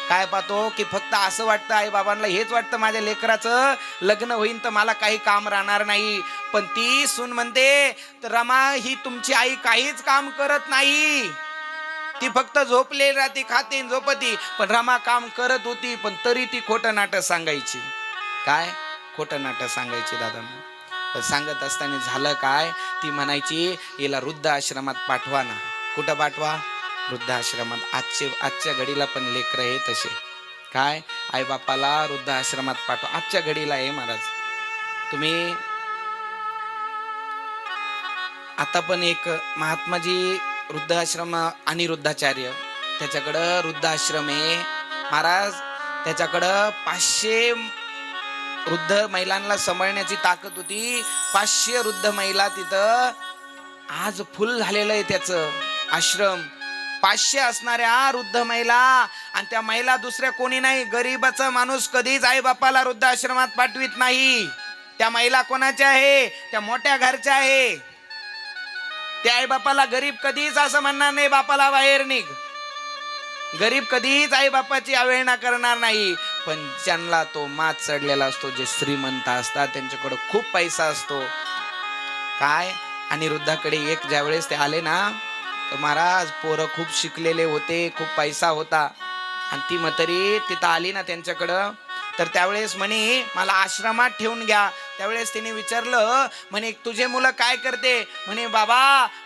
काय पाहतो की फक्त असं वाटतं आई बाबांना, हेच वाटतं माझ्या लेकराचं लग्न होईल तर मला काही काम राहणार नाही. पण ती सून म्हणते, तर रमा ही तुमची आई काहीच काम करत नाही, ती फक्त झोपलेली राहते, खाते झोपती. पण रमा काम करत होती, पण तरी ती खोटं नाटक सांगायची. काय? खोटं नाटक सांगायची दादांना. पण सांगत असताना झालं काय, ती म्हणायची हिला वृद्धाश्रमात पाठवा ना. कुठं पाठवा? वृद्धाश्रमात. आजच्या घडीला पण लेकरं आहे तसे. काय? आई बापाला वृद्धाश्रमात पाठवा. आजच्या घडीला आहे महाराज. तुम्ही आता पण एक महात्माजी वृद्धाश्रम, अनिरुद्धाचार्य, त्याच्याकडं वृद्धाश्रम आहे महाराज. त्याच्याकडं 500 वृद्ध महिलांना सांभाळण्याची ताकद होती. 500 वृद्ध महिला तिथं. आज फुल झालेलं आहे त्याचं आश्रम. 500 असणाऱ्या वृद्ध महिला, आणि त्या महिला दुसऱ्या कोणी नाही, गरीबाचा माणूस कधीच आई बापाला वृद्धाश्रमात पाठवित नाही. त्या महिला कोणाच्या आहे? त्या मोठ्या घरच्या आहे. त्या आई बापाला गरीब कधीच असं म्हणणार नाही बापाला बाहेर निघ. गरीब कधीच आई बापाची अवहेलना करणार नाही. पण ज्यांना तो मात चढलेला असतो, जे श्रीमंत असतात, त्यांच्याकडे खूप पैसा असतो. काय? अनिरुद्धाकडे एक ज्यावेळेस ते आले ना, तर महाराज पोरं खूप शिकलेले होते, खूप पैसा होता. आणि ती म्हातारी तिथं आली ना त्यांच्याकडं, तर त्यावेळेस म्हणे मला आश्रमात ठेवून घ्या. त्यावेळेस तिने विचारलं, म्हणे तुझे मुलं काय करते? म्हणे बाबा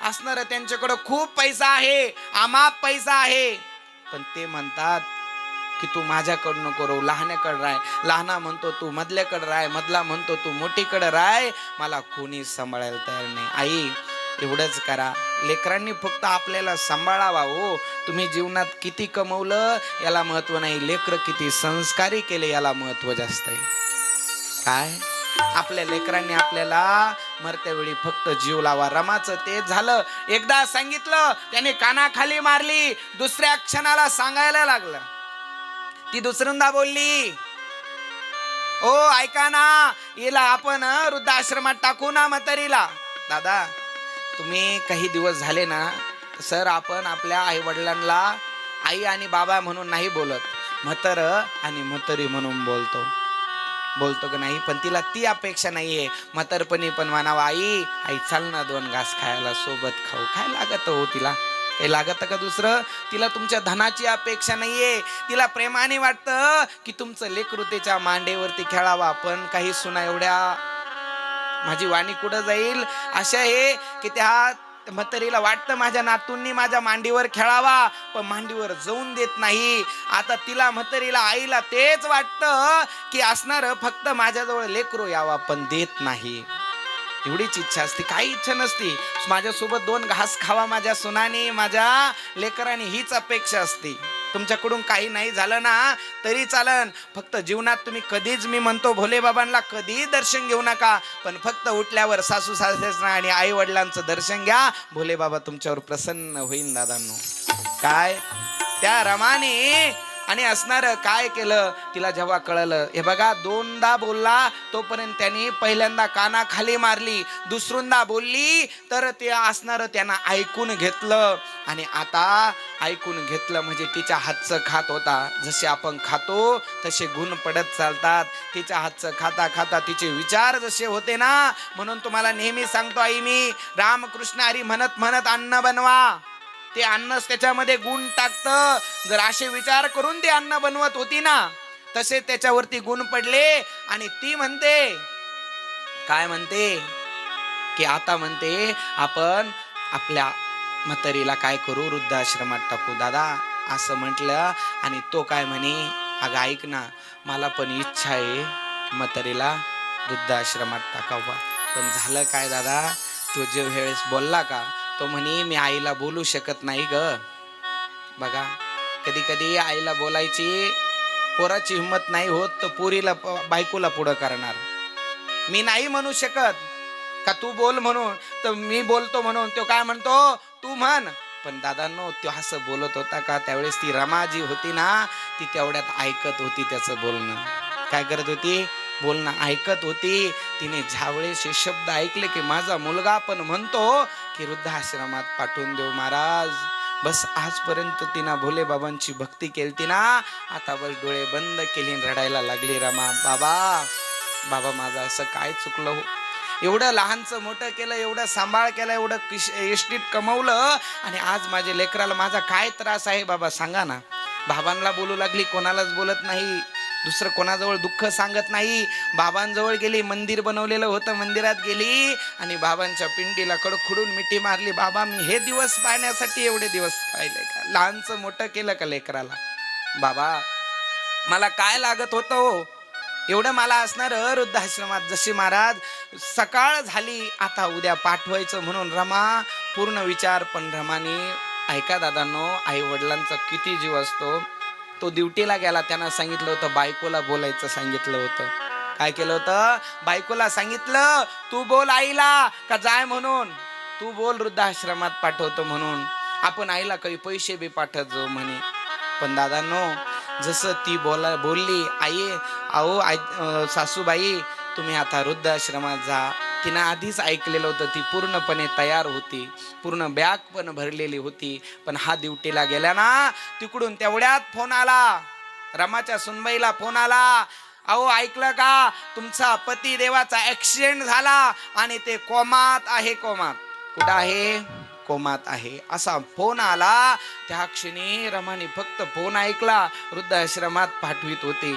असणार त्यांच्याकडं खूप पैसा आहे, अमाप पैसा आहे, पण ते म्हणतात की तू माझ्याकडं नको राहू, लहान्याकडं राय. लहाना म्हणतो तू मधल्याकडं राय, मधला म्हणतो तू मोठीकडं राय, मला कोणी सांभाळायला तयार नाही. आई एवढंच करा, लेकरांनी फक्त आपल्याला सांभाळावा. हो, तुम्ही जीवनात किती कमवलं याला महत्व नाही, लेकर किती संस्कारी केले याला महत्व जास्त आहे. काय आपल्या लेकरांनी आपल्याला मरत्या वेळी फक्त जीव लावा. रमाचं तेच झालं. एकदा सांगितलं त्याने कानाखाली मारली, दुसऱ्या क्षणाला सांगायला लागलं. ती दुसऱ्यांदा बोलली, ओ ऐका ना, हिला आपण वृद्धाश्रमात टाकू ना म्हातारीला. दादा तुम्ही काही दिवस झाले ना सर, आपण आपल्या आई वडिलांना आई आणि बाबा म्हणून नाही बोलत, म्हातार आणि म्हातारी म्हणून बोलतो का नाही? पण तिला ती अपेक्षा नाहीये म्हातारपणी पण म्हणावं, आई आई चाल ना दोन घास खायला सोबत खाऊ. काय लागत हो तिला? काही लागत का दुसरं? तिला तुमच्या धनाची अपेक्षा नाहीये, तिला प्रेमाने वाटतं की तुमचं लेकरू त्याच्या मांडेवरती खेळावा. पण काही सुना एवढ्या माझी वाणी कुठं जाईल अशा आहे की त्या म्हातारीला वाटतं माझ्या नातूंनी माझ्या मांडीवर खेळावा, पण मांडीवर जाऊन देत नाही. आता तिला म्हातारीला आईला तेच वाटतं की असणार फक्त माझ्याजवळ लेकरू यावा, पण देत नाही. एवढीच इच्छा असते, काही इच्छा नसती. माझ्यासोबत दोन घास खावा माझ्या सुनानी, माझ्या लेकरांनी, हीच अपेक्षा असते. तुमच्याकडून काही नाही झालं ना तरी चालन, फक्त जीवनात तुम्ही कधीच, मी म्हणतो भोले बाबांना कधी दर्शन घेऊ नका, पण फक्त उठल्यावर सासू सासऱ्यांना आणि आई वडिलांचं दर्शन घ्या. भोले बाबा तुमच्यावर प्रसन्न होईन दादांनो. काय त्या रमाने आणि असणार काय केलं तिला जेव्हा कळलं, हे बघा दोनदा बोलला तोपर्यंत त्यांनी पहिल्यांदा कानाखाली मारली, दुसऱ्यांदा बोलली तर ते असणार त्यांना ऐकून घेतलं. आणि आता ऐकून घेतलं म्हणजे तिच्या हातचं खात होता. जसे आपण खातो तसे गुण पडत चालतात. तिच्या हातचं खाता खाता तिचे विचार जसे होते ना, म्हणून तुम्हाला नेहमी सांगतो आई मी, रामकृष्ण हरी म्हणत म्हणत अन्न बनवा. ते अन्नच त्याच्यामध्ये गुण टाकतं. जर असे विचार करून ते अन्न बनवत होती ना, तसे त्याच्यावरती गुण पडले. आणि ती म्हणते, काय म्हणते की आता म्हणते आपण आपल्या म्हातारीला काय करू, वृद्धाश्रमात टाकू. दादा असं म्हटलं आणि तो काय म्हणे, अगं ऐक ना, मला पण इच्छा आहे म्हातारीला वृद्धाश्रमात टाकावा. पण झालं काय दादा, तो जे वेळेस बोलला का, तो म्हणे मी आईला बोलू शकत नाही ग. बघा कधी कधी आईला बोलायची पोराची हिंमत नाही होत, तर पोरीला बायकोला पुढं करणार. मी नाही म्हणू शकत का तू बोल म्हणून, तर मी बोलतो म्हणून तो काय म्हणतो तू म्हण. पण दादांनो तो असं बोलत होता का? त्यावेळेस ती रमा जी होती ना, ती तेवढ्यात ऐकत होती त्याचं बोलणं. काय करत होती? बोलणं ऐकत होती. तिने ज्यावेळेस हे शब्द ऐकले की माझा मुलगा पण म्हणतो की वृद्धाश्रमात पाठवून देऊ महाराज, बस आजपर्यंत तिनं भोले बाबांची भक्ती केली ना, आता बस डोळे बंद केली, रडायला लागली. रमा, बाबा बाबा माझं असं काय चुकलं हो, एवढं लहानचं मोठं केलं, एवढं सांभाळ केलं, एवढं इष्टीत कमवलं, आणि आज माझ्या लेकराला माझा काय त्रास आहे बाबा सांगा ना. बाबांना बोलू लागली, कोणालाच बोलत नाही, दुसरं कोणाजवळ दुःख सांगत नाही. बाबांजवळ गेली, मंदिर बनवलेलं होतं, मंदिरात गेली आणि बाबांच्या पिंडीला कडखुडून मिठी मारली. बाबा मी हे दिवस पाहण्यासाठी एवढे दिवस पाहिले का? लहानचं मोठं केलं का लेकराला? बाबा मला काय लागत होतं हो, एवढं मला असणार वृद्धाश्रमात. जशी महाराज सकाळ झाली, आता उद्या पाठवायचं म्हणून रमा पूर्ण विचार. पण रमाने ऐका दादांनो, आई वडिलांचा किती जीव असतो. तो ड्युटीला गेला, त्यांना सांगितलं होतं बायकोला बोलायचं, सांगितलं होतं. काय केलं होतं? बायकोला सांगितलं तू बोल आईला का जाय म्हणून, तू बोल वृद्धाश्रमात पाठवतो म्हणून, आपण आईला काही पैसे बी पाठवत जाऊ म्हणे. पण दादांनो जसं ती बोलली, आई अहो सासूबाई तुम्ही आता वृद्धाश्रमात जा, तिनं आधीच ऐकलेलं होतं, ती पूर्णपणे तयार होती, पूर्ण बॅग पण भरलेली होती. पण हा ड्युटीला गेला ना, तिकडून तेवढ्यात फोन आला, रमाच्या सुनबाईला फोन आला, अहो ऐकलं का, तुमचा पती देवाचा ऍक्सिडेंट झाला आणि ते कोमात आहे. कोमात कुठं आहे? कोमात आहे असा फोन आला. त्या क्षणी रमाने फक्त फोन ऐकला, वृद्धाश्रमात पाठवित होते.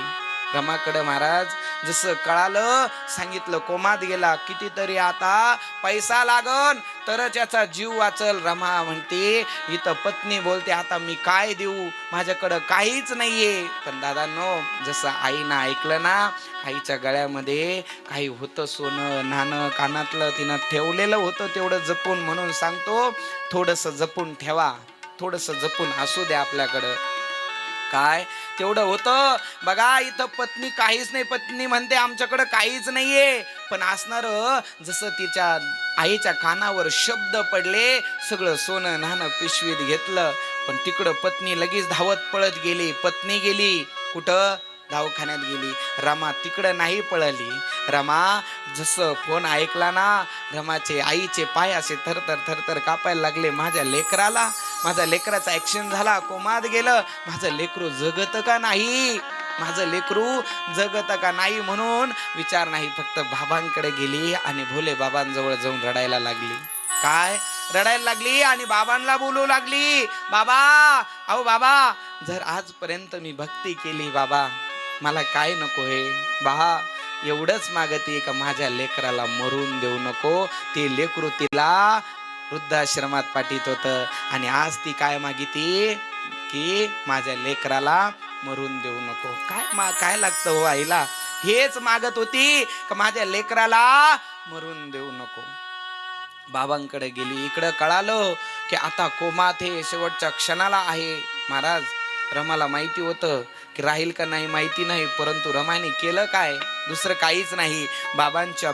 रमाकडे महाराज जसं कळालं, सांगितलं कोमात गेला, कितीतरी आता पैसा लागन तरच याचा जीव वाचल. रमा म्हणते, इथं पत्नी बोलते, आता मी काय देऊ, माझ्याकडं काहीच नाहीये. पण दादांनो, जसं आईनं ऐकलं ना, आईच्या गळ्यामध्ये काही होतं सोनं नाणं, कानातलं तिनं ठेवलेलं होतं तेवढं जपून. म्हणून सांगतो, थोडंसं जपून ठेवा, थोडंसं जपून असू द्या आपल्याकडं. काय तेवढं होतं बघा. इथं पत्नी काहीच नाही, पत्नी म्हणते आमच्याकडं काहीच नाहीये. पण असणार जसं तिच्या आईच्या कानावर शब्द पडले, सगळं सोनं नाणं पिशवीत घेतलं. पण तिकडं पत्नी लगेच धावत पळत गेली. पत्नी गेली कुठं? दवाखान्यात गेली. रमा तिकडं नाही पळली. रमा जसं फोन ऐकला ना, रमाचे आईचे पाय असे थरथर थरथर कापायला लागले. माझ्या लेकराला, माझ्या लेकराचा ऍक्शन झाला, कोमात गेलं, माझं लेकरू जगत का नाही, माझं लेकरू जगत का नाही म्हणून विचार नाही, फक्त बाबांकडे गेली आणि भोले बाबांजवळ जाऊन रडायला लागली. काय रडायला लागली आणि बाबांना बोलू लागली, बाबा, अहो बाबा, जर आजपर्यंत मी भक्ती केली, बाबा मला काय नको हे, बहा एवढंच मागते का माझ्या लेकराला मरून देऊ नको. ते लेकरू तिला वृद्धाश्रमात पाठीत होतं आणि आज ती काय मागिती की माझ्या लेकराला मरून देऊ नको. काय लागतं हो आईला? हेच मागत होती का माझ्या लेकराला मरून देऊ नको. बाबांकडे गेली. इकडं कळालं की आता कोमात हे शेवटच्या क्षणाला आहे. महाराज, रमाला माहिती होतं की राहील का नाही माहिती नाही, परंतु रमाने केलं काय? दुसरं काहीच नाही. बाबांच्या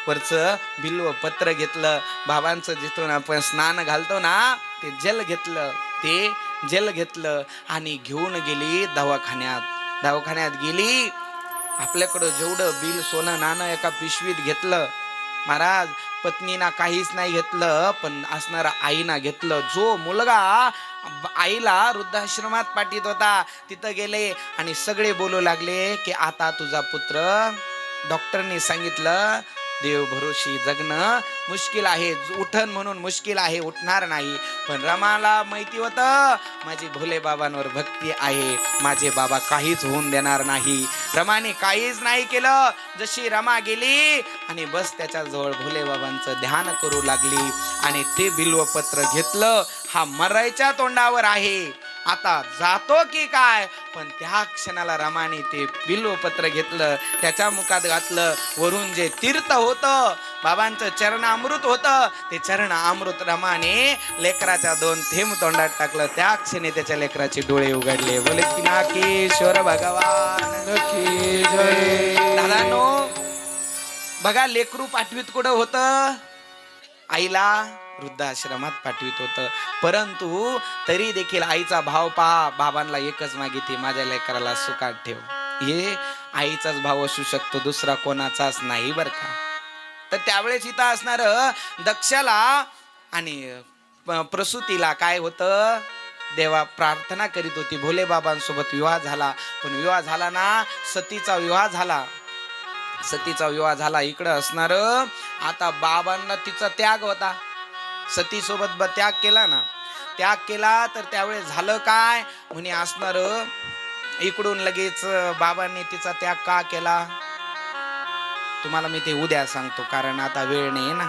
वरचं बिल्व पत्र घेतलं, बाबांचं जिथून आपण स्नान घालतो ना ते जल घेतलं आणि घेऊन गेली दवाखान्यात गेली. आपल्याकडं जेवढं बिल सोनं नाणं एका पिशवीत घेतलं. महाराज, पत्नीना काहीच नाही घेतलं, पण असणारा आईना घेतलं. जो मुलगा आईला वृद्धाश्रमात पाठीत होता तिथं गेले आणि सगळे बोलू लागले की आता तुझा पुत्र, डॉक्टरनी सांगितलं देव भरोशी जगणं मुश्किल आहे, उठन म्हणून मुश्किल आहे, उठणार नाही. पण रमाला माहिती होतं माझी भोले बाबांवर भक्ती आहे, माझे बाबा काहीच होऊन देणार नाही. रमाने काहीच नाही केलं. जशी रमा गेली आणि बस त्याच्याजवळ भोले बाबांचं ध्यान करू लागली आणि ते बिल्वपत्र घेतलं. हा मरायच्या तोंडावर आहे, आता जातो की काय, पण त्या क्षणाला रमाने ते बिल्वपत्र घेतलं, त्याच्या मुखात घातलं. वरून जे तीर्थ होतं, बाबांचं चरणामृत होतं, ते चरणामृत रमाने लेकराच्या 2 थेंब तोंडात टाकलं. त्या क्षणी त्याच्या लेकराचे डोळे उघडले. बोले पिनाकेश्वर भगवान की जय. दादांनो बघा, लेकरू पाठवीत कुठं होतं? आईला वृद्धाश्रमात पाठवित होतं. परंतु तरी देखील आईचा भाव पहा. बाबांना एकच मागितली, माझ्या लेकराला सुखात ठेव. हे आईचाच भाव असू शकतो, दुसरा कोणाचाच नाही बरं का. तर त्यावेळेस इथं असणार दक्षाला आणि प्रसूतीला काय होतं, देवा प्रार्थना करीत होती. भोले बाबांसोबत विवाह झाला, पण विवाह झाला ना, सतीचा विवाह झाला. इकडं असणार आता बाबांना तिचा त्याग होता, सती सोबत त्याग केला तर त्यावेळेस झालं काय म्हणे असणार, इकडून लगेच बाबांनी तिचा त्याग का केला तुम्हाला मी ते उद्या सांगतो, कारण आता वेळ नाही ना.